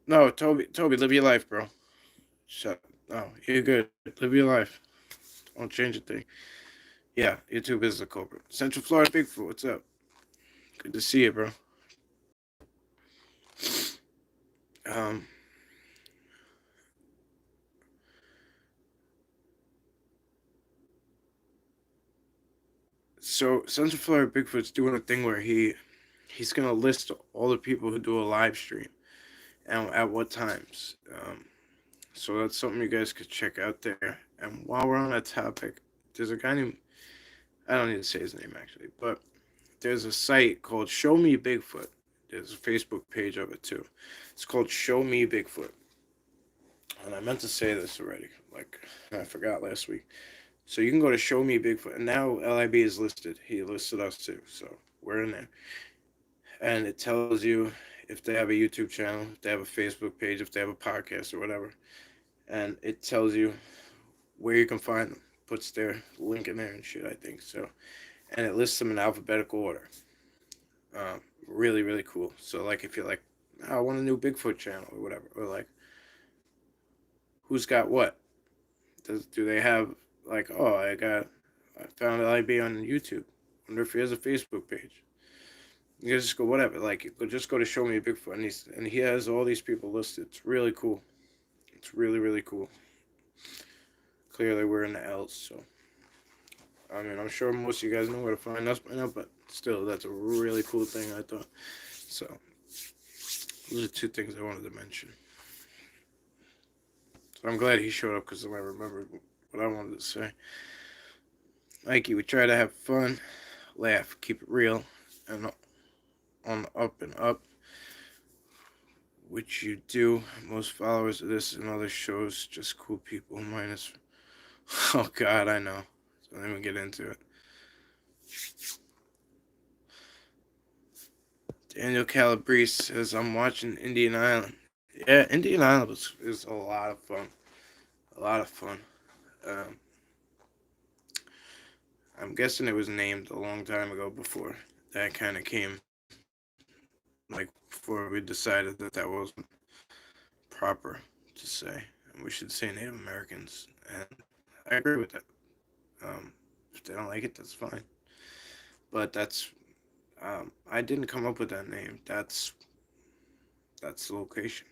No, Toby, live your life, bro. Shut. No, you're good. Live your life. Don't change a thing. Yeah, YouTube is the culprit. Central Florida Bigfoot, what's up? Good to see you, bro. Um, So Central Florida Bigfoot's doing a thing where he's gonna list all the people who do a live stream and at what times. So that's something you guys could check out there. And while we're on that topic, there's a guy named, I don't need to say his name actually, but there's a site called Show Me Bigfoot. There's a Facebook page of it too. It's called Show Me Bigfoot. And I meant to say this already, like I forgot last week. So you can go to Show Me Bigfoot, and now LIB is listed. He listed us too, so we're in there. And it tells you if they have a YouTube channel, if they have a Facebook page, if they have a podcast or whatever. And it tells you where you can find them. Puts their link in there and shit, I think. So, and it lists them in alphabetical order. Really, really cool. So, like, if you're like, I want a new Bigfoot channel or whatever, or like, who's got what? Do they have, like, oh, I found LIB on YouTube. Wonder if he has a Facebook page. You just go whatever. Like, you could just go to Show Me Bigfoot, and he has all these people listed. It's really cool. It's really, really cool. Clearly, we're in the L's, so. I mean, I'm sure most of you guys know where to find us by now, but still, that's a really cool thing, I thought. So, those are two things I wanted to mention. So, I'm glad he showed up because I remembered what I wanted to say. Mikey, we try to have fun, laugh, keep it real, and on the up and up, which you do. Most followers of this and other shows, just cool people, minus. Oh, God, I know. So, let me get into it. Daniel Calabrese says, I'm watching Indian Island. Yeah, Indian Island is a lot of fun. A lot of fun. I'm guessing it was named a long time ago before that kind of came. Like, before we decided that wasn't proper to say. And we should say Native Americans. And I agree with that. If they don't like it, that's fine. But that's, I didn't come up with that name. That's the location.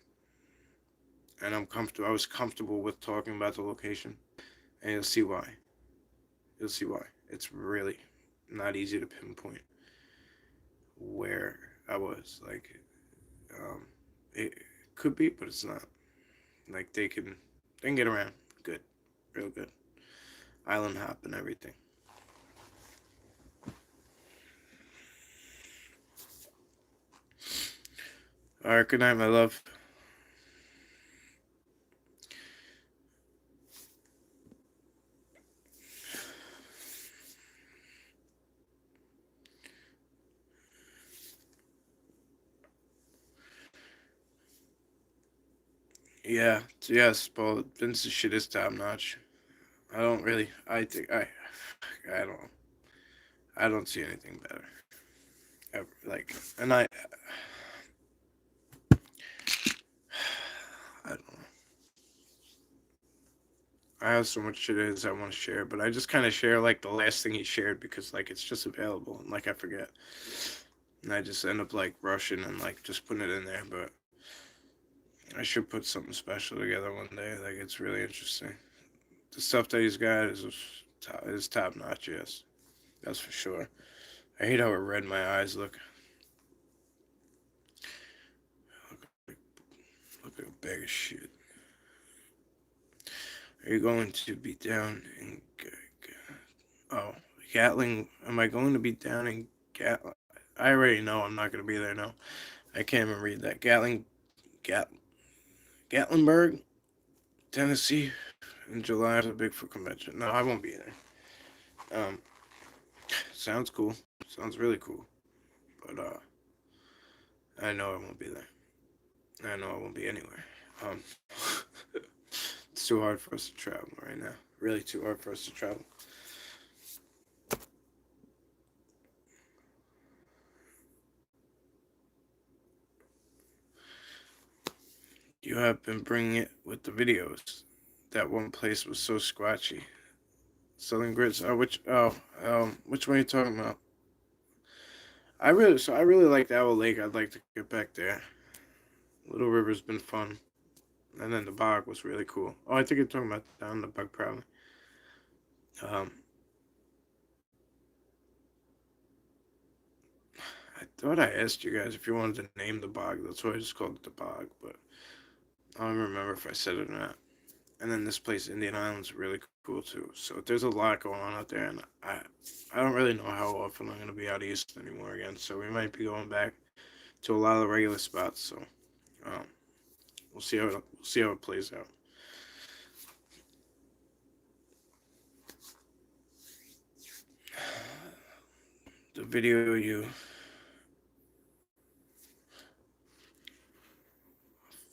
And I was comfortable with talking about the location. And you'll see why. You'll see why. It's really not easy to pinpoint where I was. Like, it could be, but it's not. Like, they can get around. Good. Real good. Island hop and everything. Alright, good night, my love. Yeah, yes, Paul. Vince's shit is top notch. I don't really. I think I don't. I don't see anything better. Ever. Like, and I don't know. I have so much shit as I want to share, but I just kind of share like the last thing he shared because like it's just available and like I forget, and I just end up like rushing and like just putting it in there. But I should put something special together one day. Like it's really interesting. The stuff that he's got is top notch. Yes, that's for sure. I hate how red my eyes look. Look like a bag of shit. Are you going to be down in Gatling? Am I going to be down in Gatling? I already know I'm not going to be there now. I can't even read that. Gatlinburg, Tennessee, in July at the Bigfoot convention. No, I won't be there. Sounds cool. Sounds really cool. But I know I won't be there. I know I won't be anywhere. It's too hard for us to travel right now. Really too hard for us to travel. You have been bringing it with the videos. That one place was so squatchy. Southern Grits. Which one are you talking about? I really liked Owl Lake. I'd like to get back there. Little River's been fun, and then the bog was really cool. Oh, I think you're talking about down the bog probably. Um, thought I asked you guys if you wanted to name the bog. That's why I just called it the bog, but I don't remember if I said it or not. And then this place, Indian Island's really cool too. So there's a lot going on out there, and I don't really know how often I'm gonna be out east anymore again. So we might be going back to a lot of the regular spots. So um, we'll see how it plays out. The video you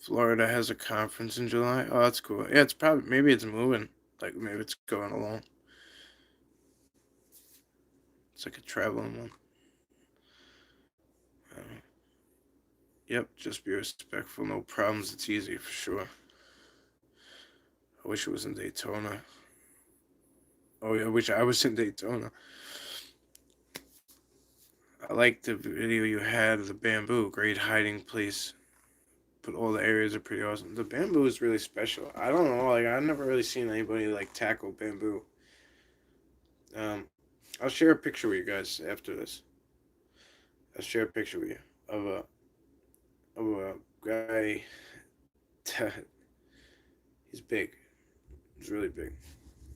Florida has a conference in July. Oh, that's cool. Yeah, it's probably maybe it's moving. Like maybe it's going along. It's like a traveling one. Yep, just be respectful. No problems. It's easy for sure. I wish it was in Daytona. Oh yeah, I wish I was in Daytona. I like the video you had of the bamboo. Great hiding place. But all the areas are pretty awesome. The bamboo is really special. I don't know, like I've never really seen anybody like tackle bamboo. Um, I'll share a picture with you guys after this. I'll share a picture with you of a guy. He's big. He's really big.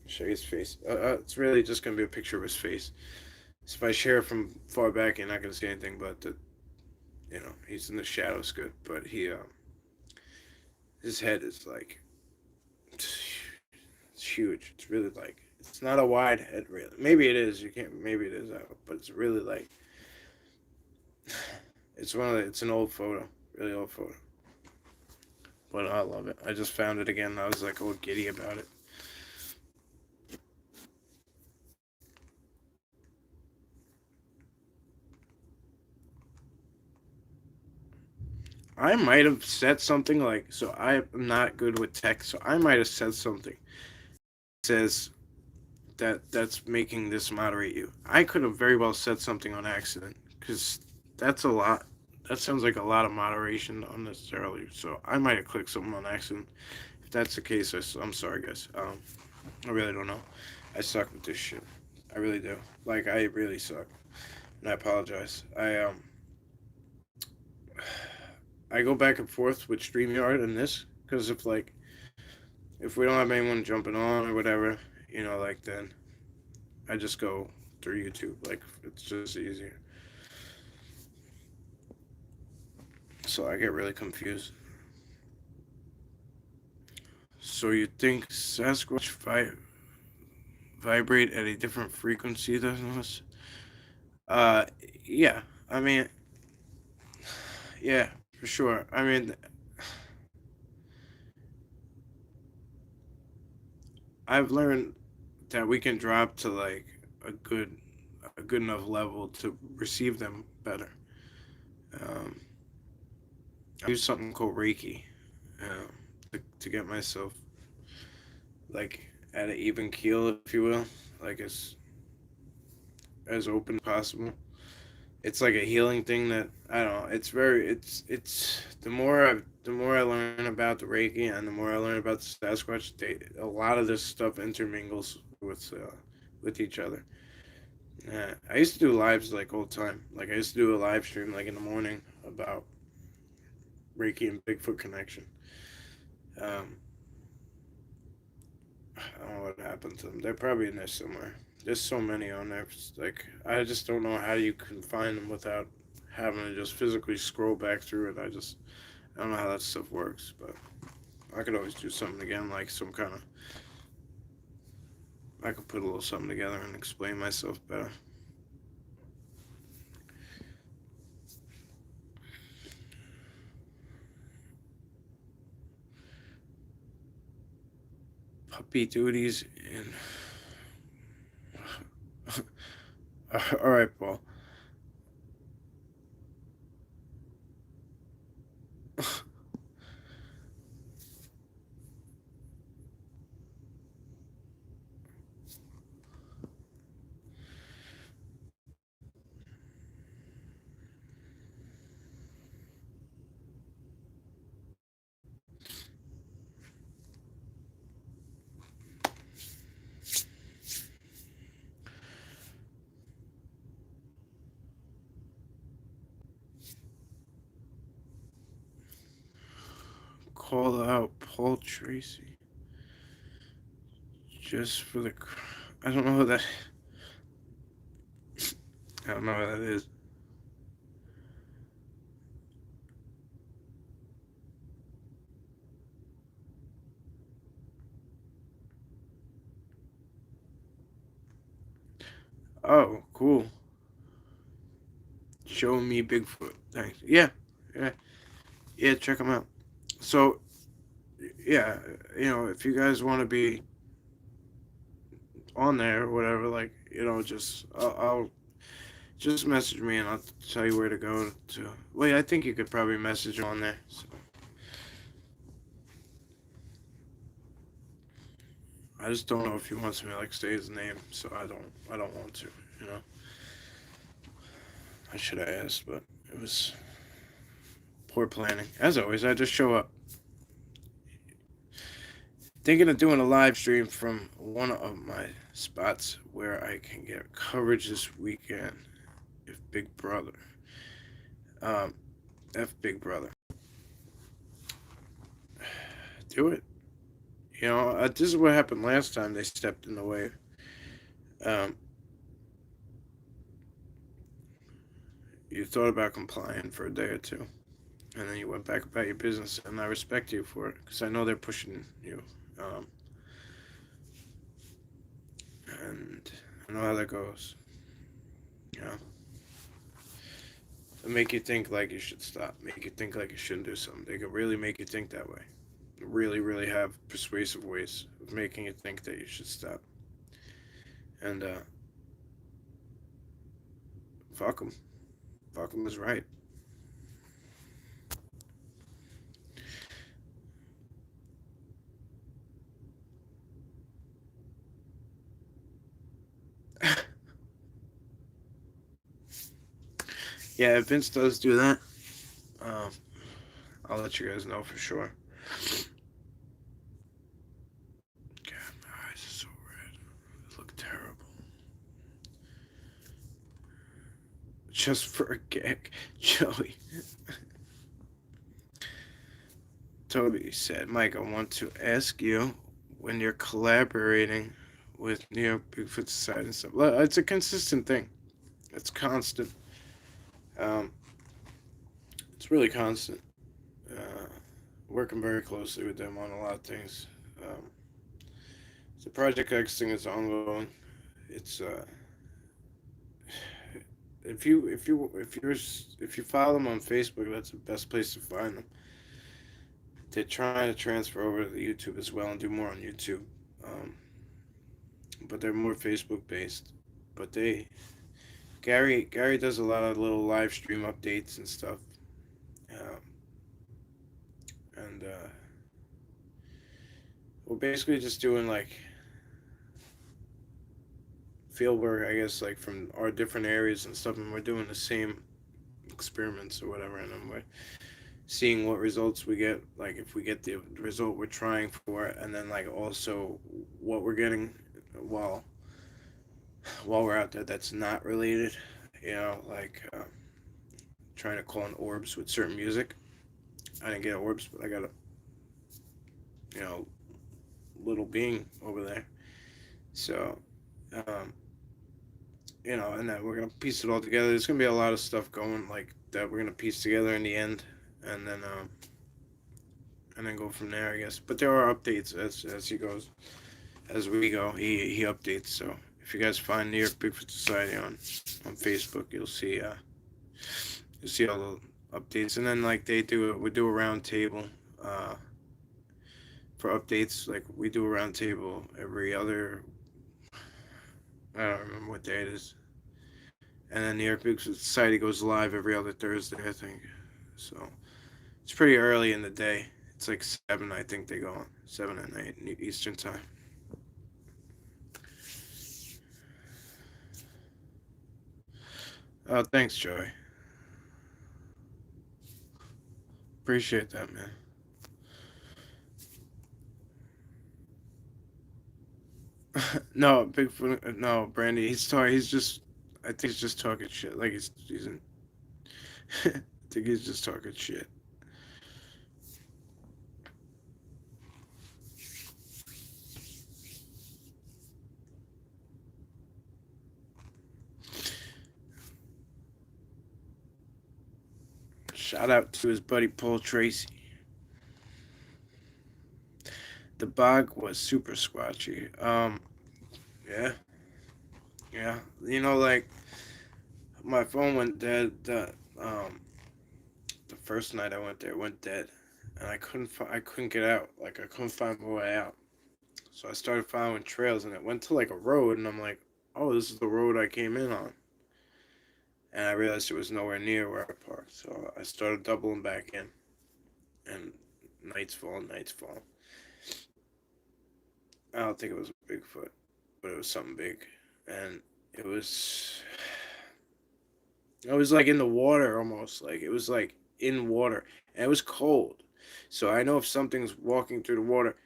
Show you his face. It's really just gonna be a picture of his face. So if I share it from far back, you're not gonna see anything. But he's in the shadows, good. But his head is like it's huge. It's really like it's not a wide head, really. Maybe it is. You can't. Maybe it is out, but it's really like it's an old photo, really old photo. But I love it. I just found it again. I was like all giddy about it. I might have said something like, so I'm not good with text, so I might have said something that says that's making this moderate you. I could have very well said something on accident because that's a lot. That sounds like a lot of moderation unnecessarily. So I might have clicked something on accident. If that's the case, I'm sorry, guys. I really don't know. I suck with this shit. I really do. Like I really suck, and I apologize. I go back and forth with StreamYard and this because if we don't have anyone jumping on or whatever, like then I just go through YouTube. Like it's just easier. So I get really confused. So you think Sasquatch vibrate at a different frequency than us? Uh, yeah. I mean, yeah, for sure. I mean, I've learned that we can drop to like a good enough level to receive them better. Um, I use something called Reiki to get myself like at an even keel, if you will, like as open as possible. It's like a healing thing that I don't know. It's the more I learn about the Reiki and the more I learn about the Sasquatch, a lot of this stuff intermingles with each other. I used to do lives like all the time. Like I used to do a live stream like in the morning about Reiki and Bigfoot connection. Um, I don't know what happened to them. They're probably in there somewhere. There's so many on there. It's like I just don't know how you can find them without having to just physically scroll back through it. I don't know how that stuff works, but I could always do something again, like some kind of. I could put a little something together and explain myself better. Puppy duties and. All right, Paul. call out Paul Tracy just for the. I don't know who that. I don't know what that is. Oh, cool. Show me Bigfoot. Thanks. Yeah, yeah, yeah. Check them out. So, yeah, if you guys want to be on there or whatever, like, just I'll just message me and I'll tell you where to go to. Wait, I think you could probably message on there. So I just don't know if he wants me to like say his name, so I don't want to. You know, I should have asked, but it was poor planning. As always, I just show up. Thinking of doing a live stream from one of my spots where I can get coverage this weekend. If Big Brother, um, F Big Brother, do it. This is what happened last time they stepped in the way. Um, you thought about complying for a day or two, and then you went back about your business, and I respect you for it because I know they're pushing you, um, and I know how that goes. You know, they make you think like you should stop, make you think like you shouldn't do something. They can really make you think that way. Really, really have persuasive ways of making you think that you should stop. And fuck them. Fuck them is right. Yeah, if Vince does do that, um, I'll let you guys know for sure. God, my eyes are so red. They look terrible. Just for a gag, Joey. Toby said, Mike, I want to ask you when you're collaborating with New York Bigfoot Society and stuff. It's a consistent thing. It's constant. Um, it's really constant. Uh, Working very closely with them on a lot of things. Um, the Project X thing is ongoing. It's if you follow them on Facebook, that's the best place to find them. They're trying to transfer over to the YouTube as well and do more on YouTube, um, but they're more Facebook based. But Gary does a lot of little live stream updates and stuff, um, and we're basically just doing like field work, I guess, like from our different areas and stuff, and we're doing the same experiments or whatever, and then we're seeing what results we get, like if we get the result we're trying for, and then like also what we're getting while we're out there that's not related, like trying to call in orbs with certain music. I didn't get orbs, but I got a you know little being over there. So, um, and then we're gonna piece it all together. There's gonna be a lot of stuff going like that. We're gonna piece together in the end, and then go from there, I guess. But there are updates as he goes, as we go. He updates. So if you guys find New York Bigfoot Society on Facebook, you'll see all the updates. And then like we do a round table for updates. Like we do a round table every other. I don't remember what day it is. And then New York Bigfoot Society goes live every other Thursday, I think. So it's pretty early in the day. It's like 7, I think they go on. 7 at night Eastern time. Oh, thanks, Joey. Appreciate that, man. No, Bigfoot. No, Brandy. He's just. I think he's just talking shit. Like he's in. I think he's just talking shit. Shout out to his buddy Paul Tracy. The bog was super squatchy. Yeah, yeah. Like my phone went dead. The first night I went there, it went dead, and I couldn't get out. Like I couldn't find my way out. So I started following trails, and it went to like a road, and I'm like, oh, this is the road I came in on. And I realized it was nowhere near where I parked. So I started doubling back in, and nights fall. I don't think it was a Bigfoot, but it was something big, and it was like in the water almost. Like it was like in water, and it was cold. So I know if something's walking through the water,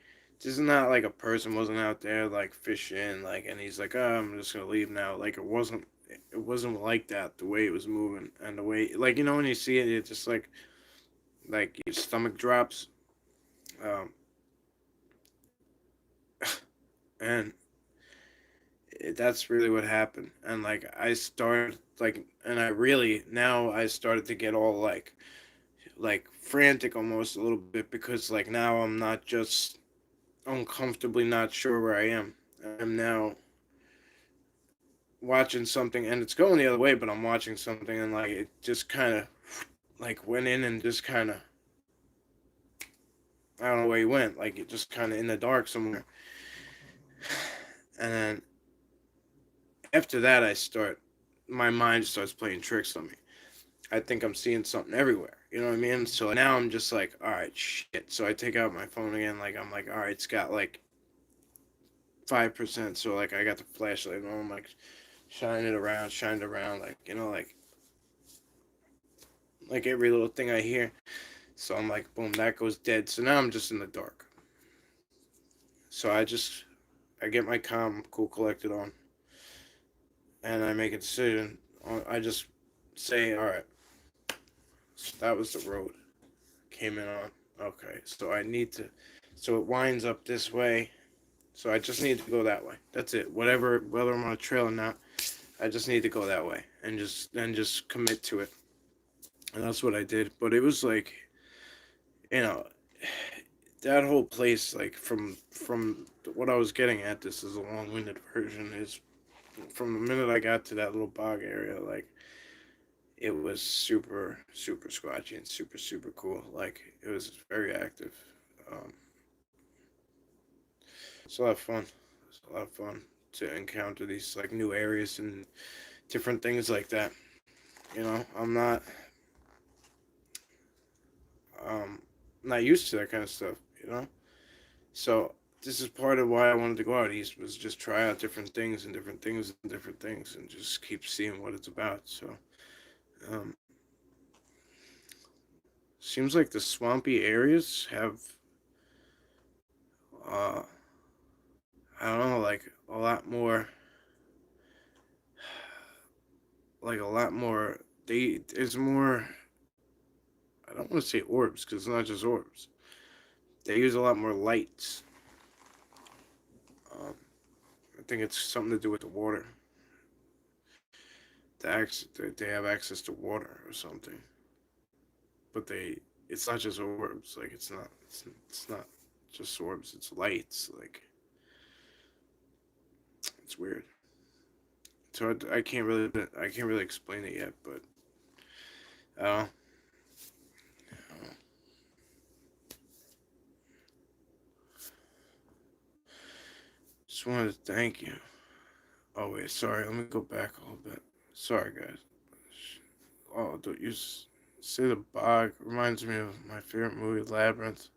this is not like a person wasn't out there like fishing, like, and he's like, oh, I'm just gonna leave now. Like it wasn't. It wasn't like that. The way it was moving and the way, like, when you see it, it's just like your stomach drops. Um, and that's really what happened. And like I started like, and I really now I started to get all like frantic almost a little bit, because like now I'm not just uncomfortably not sure where I am. I'm now watching something, and it's going the other way, but I'm watching something, and like it just kind of like went in and just kind of, I don't know where he went. Like it just kind of in the dark somewhere. And then after that, my mind starts playing tricks on me. I think I'm seeing something everywhere. You know what I mean? So now I'm just like, all right, shit. So I take out my phone again. Like I'm like, all right, it's got like 5%. So like I got the flashlight and I'm like, shine it around, like like every little thing I hear. So I'm like, boom, that goes dead. So now I'm just in the dark. So I get my calm, cool, collected on, and I make a decision. I just say, all right, so that was the road. Came in on. Okay, so I need to. So it winds up this way. So I just need to go that way. That's it. Whether I'm on a trail or not, I just need to go that way and just commit to it. And that's what I did. But it was like, you know, that whole place, like from what I was getting at. This is a long-winded version. Is from the minute I got to that little bog area, like it was super super squatchy and super super cool. Like it was very active. Um, it's a lot of fun. It's a lot of fun to encounter these like new areas and different things like that. I'm um not used to that kind of stuff. So this is part of why I wanted to go out east, was just try out different things and different things and different things and just keep seeing what it's about. So um, seems like the swampy areas have uh, I don't know, like a lot more, like a lot more. There's more. I don't want to say orbs, because it's not just orbs. They use a lot more lights. Um, I think it's something to do with the water. They have access to water or something. But it's not just orbs. Like it's not just orbs. It's lights. Like it's weird. So I can't really explain it yet. But uh, just wanted to thank you. Oh wait, sorry. Let me go back a little bit. Sorry, guys. Oh, don't you say the bog reminds me of my favorite movie, Labyrinth.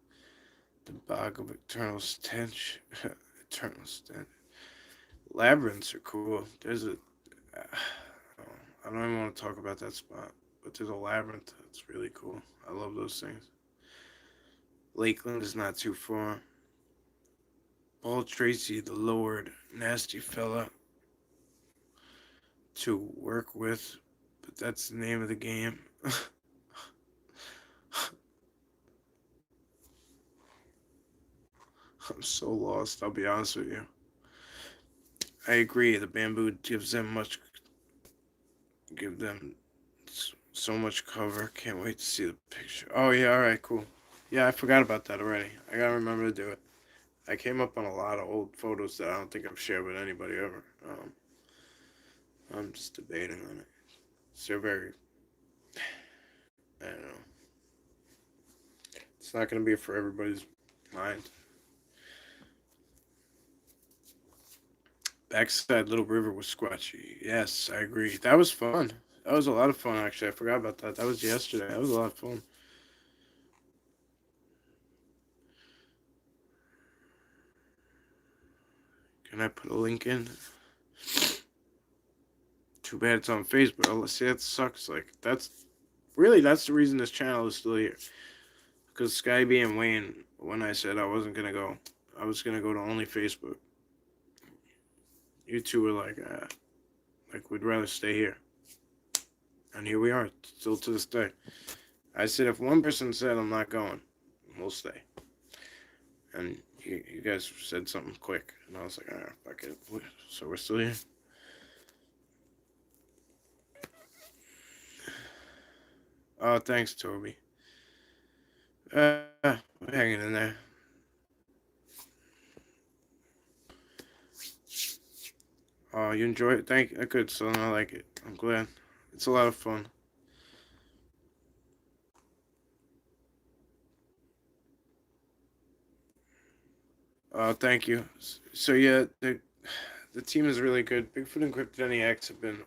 The bog of eternal stench. Eternal stench. Labyrinths are cool. I don't even want to talk about that spot, but there's a labyrinth. It's really cool. I love those things. Lakeland is not too far. Paul Tracy, the Lord, nasty fella to work with, but that's the name of the game. I'm so lost, I'll be honest with you. I agree, the bamboo give them So much cover. Can't wait to see the picture. Oh yeah, alright, cool. Yeah, I forgot about that already. I gotta remember to do it. I came up on a lot of old photos that I don't think I've shared with anybody ever. I'm just debating on it. So very, I don't know. It's not gonna be for everybody's mind. Backside Little River was squatchy. Yes, I agree. That was fun. That was a lot of fun, actually. I forgot about that. That was yesterday. That was a lot of fun. Can I put a link in? Too bad it's on Facebook. Oh, let's see, that sucks. Like, that's the reason this channel is still here. Because Skyby and Wayne, when I said I wasn't gonna go, I was gonna go to only Facebook. You two were like we'd rather stay here. And here we are, still to this day. I said if one person said I'm not going, we'll stay. And you guys said something quick, and I was like, alright, fuck it. So we're still here. Oh, thanks, Toby. We're hanging in there. Oh, you enjoy it? Thank you. Good, son. I like it. I'm glad. It's a lot of fun. Oh, thank you. So yeah, the team is really good. Bigfoot and Cryptoniacs have been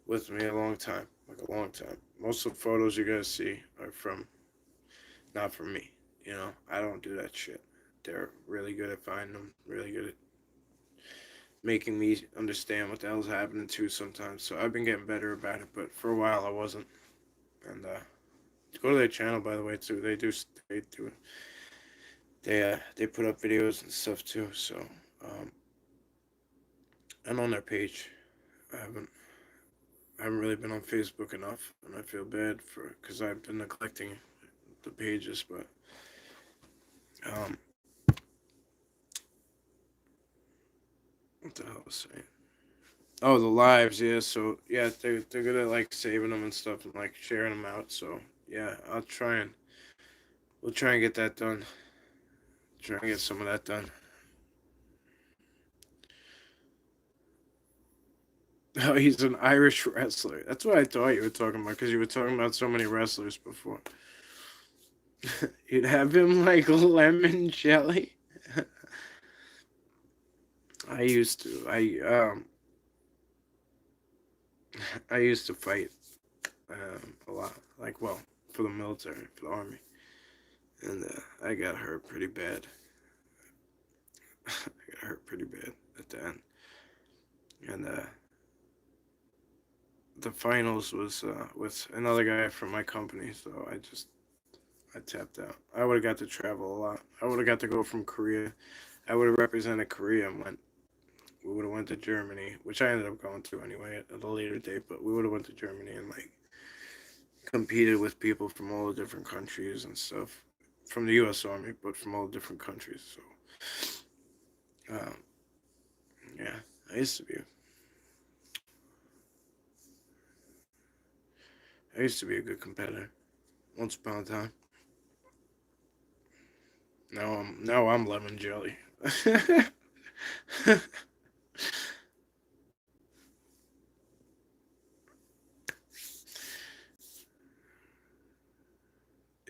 with me a long time, like a long time. Most of the photos you guys see are not from me. You know, I don't do that shit. They're really good at finding them. Really good at making me understand what the hell's happening too sometimes. So I've been getting better about it, but for a while I wasn't. And go to their channel, by the way, too. They put up videos and stuff too. So I'm on their page. I haven't really been on Facebook enough, and I feel bad because I've been neglecting the pages. But um, what the hell was I saying? Oh, the lives, yeah. So yeah, they're good at like saving them and stuff and like sharing them out. So yeah, we'll try and get that done. Try and get some of that done. Oh, he's an Irish wrestler. That's what I thought you were talking about because you were talking about so many wrestlers before. You'd have him like lemon jelly. I used to. I used to fight a lot. Like, well, for the military, for the army, and I got hurt pretty bad. I got hurt pretty bad at the end, and the finals was with another guy from my company. So I tapped out. I would have got to travel a lot. I would have got to go from Korea. I would have represented Korea and went. We would have went to Germany, which I ended up going to anyway at a later date. But we would have went to Germany and like competed with people from all the different countries and stuff, from the U.S. Army, but from all different countries. So, yeah, I used to be. I used to be a good competitor once upon a time. Now I'm lemon jelly.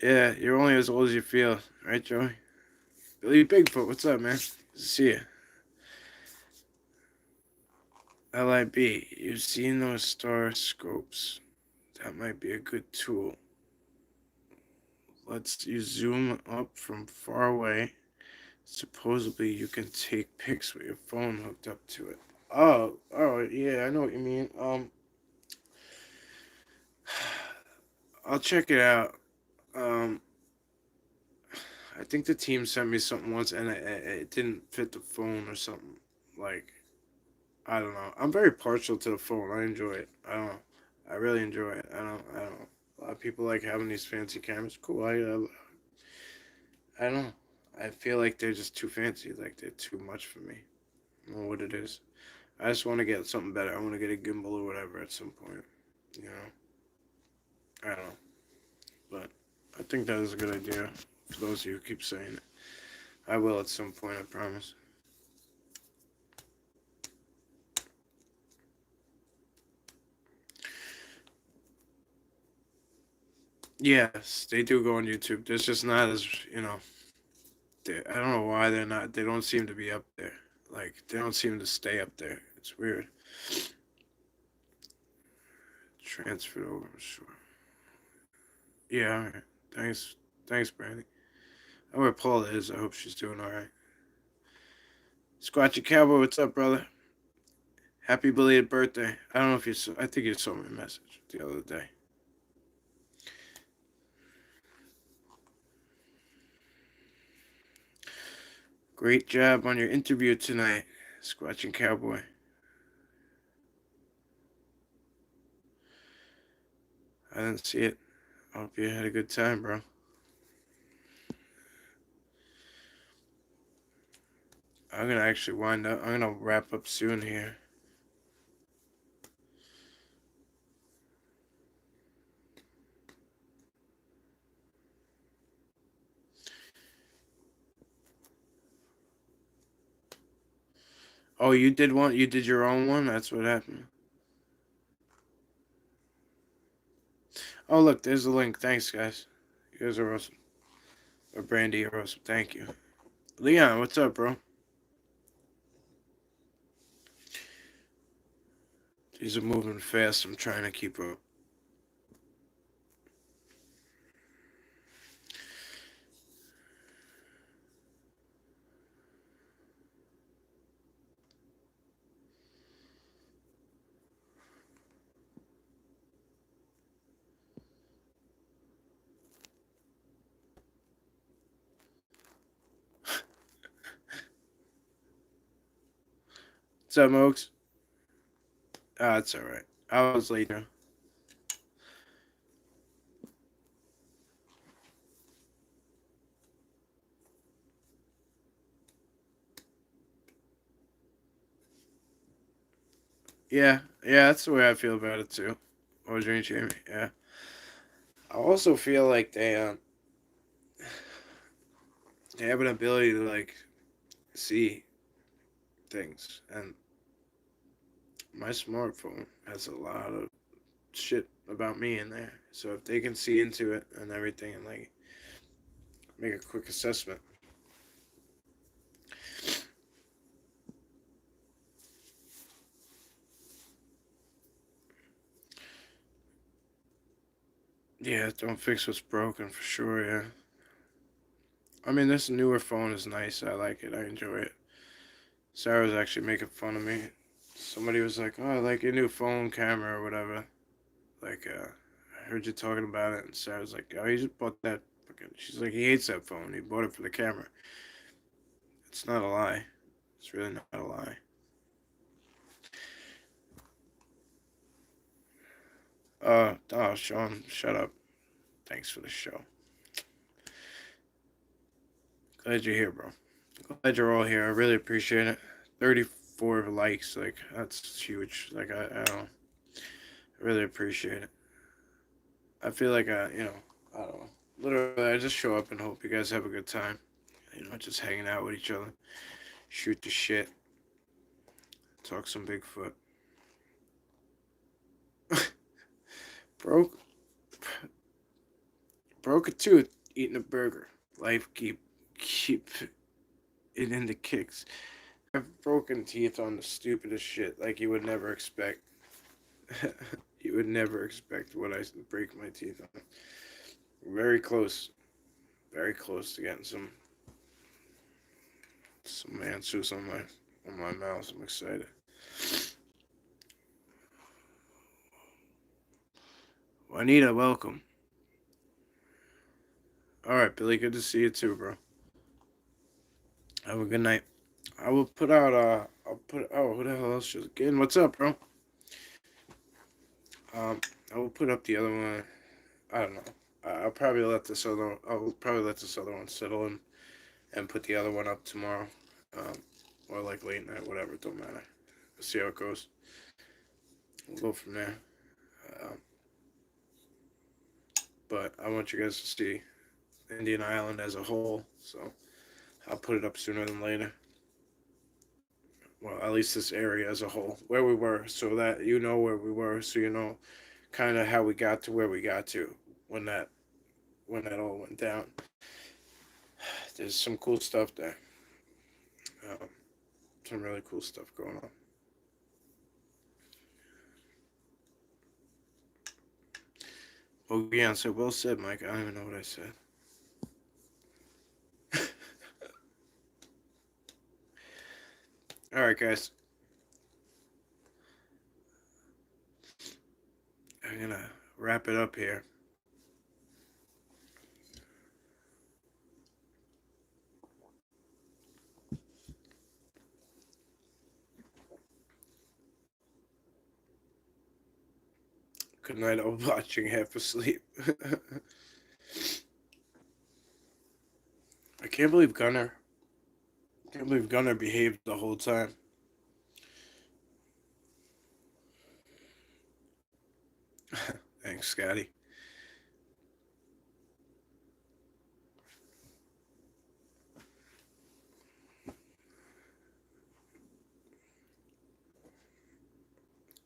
Yeah, you're only as old as you feel, right, Joey? Billy Bigfoot, what's up, man? See ya. LIB, you've seen those star scopes. That might be a good tool. Lets you zoom up from far away. Supposedly, you can take pics with your phone hooked up to it. Oh, yeah, I know what you mean. I'll check it out. Um, I think the team sent me something once, and it didn't fit the phone or something. Like, I don't know. I'm very partial to the phone. I enjoy it. I don't know. I really enjoy it. I don't know. A lot of people like having these fancy cameras. Cool. I don't know. I feel like they're just too fancy. Like they're too much for me. I don't know what it is. I just want to get something better. I want to get a gimbal or whatever at some point. You know. I don't know. But I think that is a good idea for those of you who keep saying it. I will at some point, I promise. Yes, they do go on YouTube. There's just not as, I don't know why they're not, they don't seem to be up there. Like, they don't seem to stay up there. It's weird. Transferred over, sure. Yeah, alright. Thanks. Thanks, Brandy. I know where Paula is. I hope she's doing alright. Squatchy Cowboy, what's up, brother? Happy belated birthday. I don't know if you saw, I think you saw my message the other day. Great job on your interview tonight, Squatching Cowboy. I didn't see it. I hope you had a good time, bro. I'm gonna actually wind up. I'm gonna wrap up soon here. Oh, you did one? You did your own one? That's what happened. Oh, look, there's the link. Thanks, guys. You guys are awesome. Or Brandy, you're awesome. Thank you. Leon, what's up, bro? These are moving fast. I'm trying to keep up. What's up, Mokes? Ah, it's alright. I was late now. Yeah, that's the way I feel about it too. Oh, Dream Jamie, yeah. I also feel like they have an ability to like see things, and my smartphone has a lot of shit about me in there. So if they can see into it and everything, and like make a quick assessment. Yeah, don't fix what's broken for sure. Yeah. I mean, this newer phone is nice. I like it. I enjoy it. Sarah was actually making fun of me. Somebody was like, "Oh, I like your new phone camera or whatever." Like, I heard you talking about it, and Sarah's like, "Oh, he just bought that." She's like, "He hates that phone. He bought it for the camera." It's not a lie. It's really not a lie. Oh, Sean, shut up. Thanks for the show. Glad you're here, bro. Glad you're all here. I really appreciate it. 34 likes, like that's huge. Like I don't really appreciate it. I feel like I don't know. Literally, I just show up and hope you guys have a good time. Just hanging out with each other, shoot the shit, talk some Bigfoot. broke broke a tooth eating a burger. Life keep it in the kicks. I've broken teeth on the stupidest shit like you would never expect. You would never expect what I break my teeth on. Very close, very close to getting some answers on my mouth. I'm excited. Juanita, welcome. All right, Billy. Good to see you too, bro. Have a good night. I will put out. I'll put. Oh, who the hell else just again? What's up, bro? Um, I will put up the other one. I don't know. I'll probably let this other. I'll probably let this other one settle and put the other one up tomorrow, um, or like late night, whatever. It don't matter. We'll see how it goes. We'll go from there. Um, but I want you guys to see Indian Island as a whole. So I'll put it up sooner than later. Well, at least this area as a whole, where we were, so that you know where we were, so you know kind of how we got to where we got to when that when that all went down. There's some cool stuff there. Um, some really cool stuff going on. Well, yeah, so well said, Mike. I don't even know what I said. All right, guys. I'm gonna wrap it up here. Good night. I'm watching half asleep. I can't believe Gunner. I can't believe Gunner behaved the whole time. Thanks, Scotty.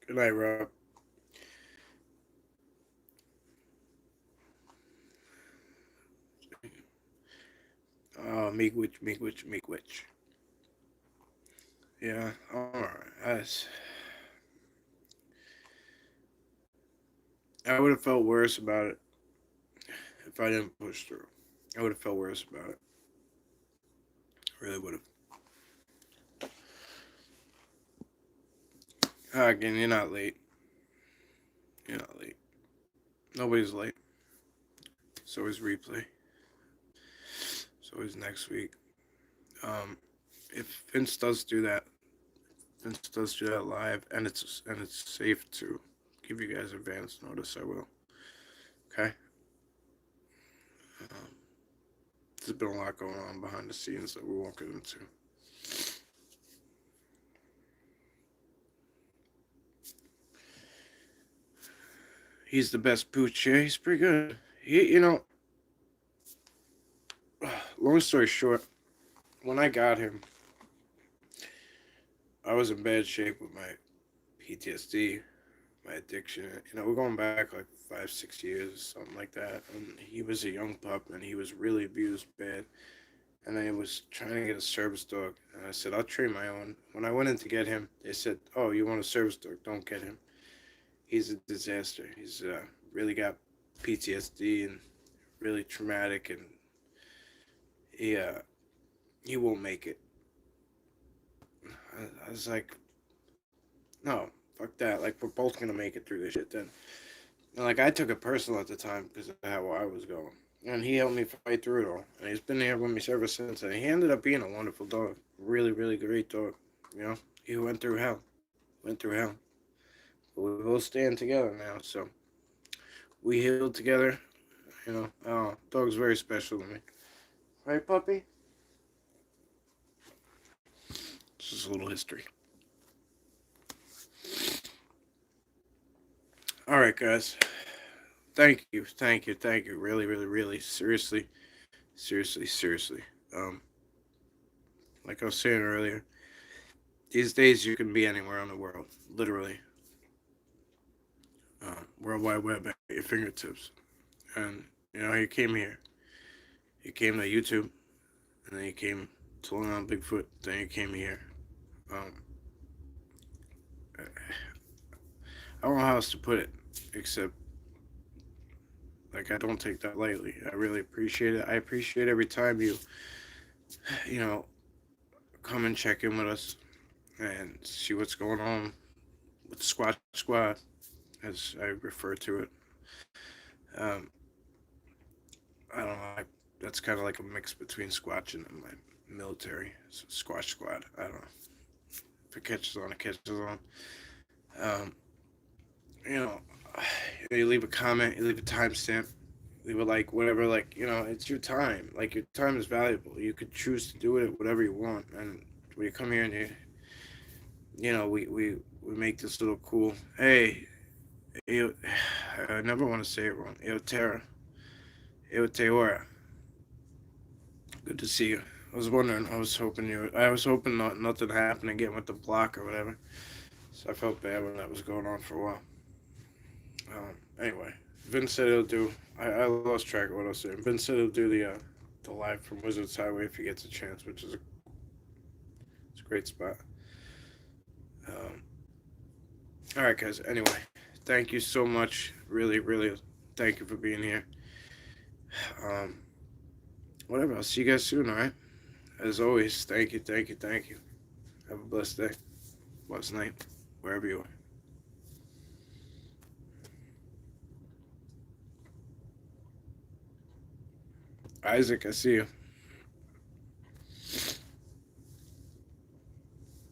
Good night, Rob. Meek Witch. Yeah, alright. I would have felt worse about it if I didn't push through. I would have felt worse about it. I really would have. Again, you're not late. You're not late. Nobody's late. So is replay. So is next week. If Vince does do that, live, and it's safe to give you guys advance notice, I will. Okay. Um, there's been a lot going on behind the scenes that we won't get into. He's the best pooch. Yeah, he's pretty good. Long story short, when I got him, I was in bad shape with my PTSD, my addiction. We're going back like 5, 6 years, something like that. And he was a young pup, and he was really abused bad. And I was trying to get a service dog, and I said, I'll train my own. When I went in to get him, they said, oh, you want a service dog? Don't get him. He's a disaster. He's really got PTSD and really traumatic, and he won't make it. I was like, no, fuck that. Like, we're both gonna make it through this shit then. And like, I took it personal at the time because of how I was going. And he helped me fight through it all. And he's been there with me ever since. And he ended up being a wonderful dog. Really, really great dog. He went through hell. But we both stand together now. So we healed together. Dog's very special to me. Right, puppy? Just a little history. All right, guys. Thank you. Really, really, really, seriously. Um, like I was saying earlier, these days you can be anywhere in the world, literally. World Wide Web at your fingertips. And he came here. He came to YouTube, and then he came to learn on Bigfoot. Then he came here. Um, I don't know how else to put it, except like I don't take that lightly. I really appreciate it. I appreciate every time you know, come and check in with us and see what's going on with the Squad, as I refer to it. Um, I don't know. That's kind of like a mix between Squatch and my military. So Squad. I don't know. If it catches on, it catches on. Um, you know, you leave a comment, you leave a timestamp, leave a like, whatever. Like, it's your time. Like, your time is valuable. You could choose to do it whatever you want. And when you come here and we make this little cool. Hey, I never want to say it wrong. Tara. Ew, Teora. Good to see you. I was wondering. I was hoping nothing happened again with the block or whatever. So I felt bad when that was going on for a while. Anyway, Vince said he'll do. I lost track of what I was saying. Vince said he'll do the live from Wizards Highway if he gets a chance, which is it's a great spot. Um, all right, guys. Anyway, thank you so much. Really, really, thank you for being here. Um, whatever. I'll see you guys soon. All right. As always, thank you, thank you, thank you. Have a blessed day, blessed night, wherever you are. Isaac, I see you.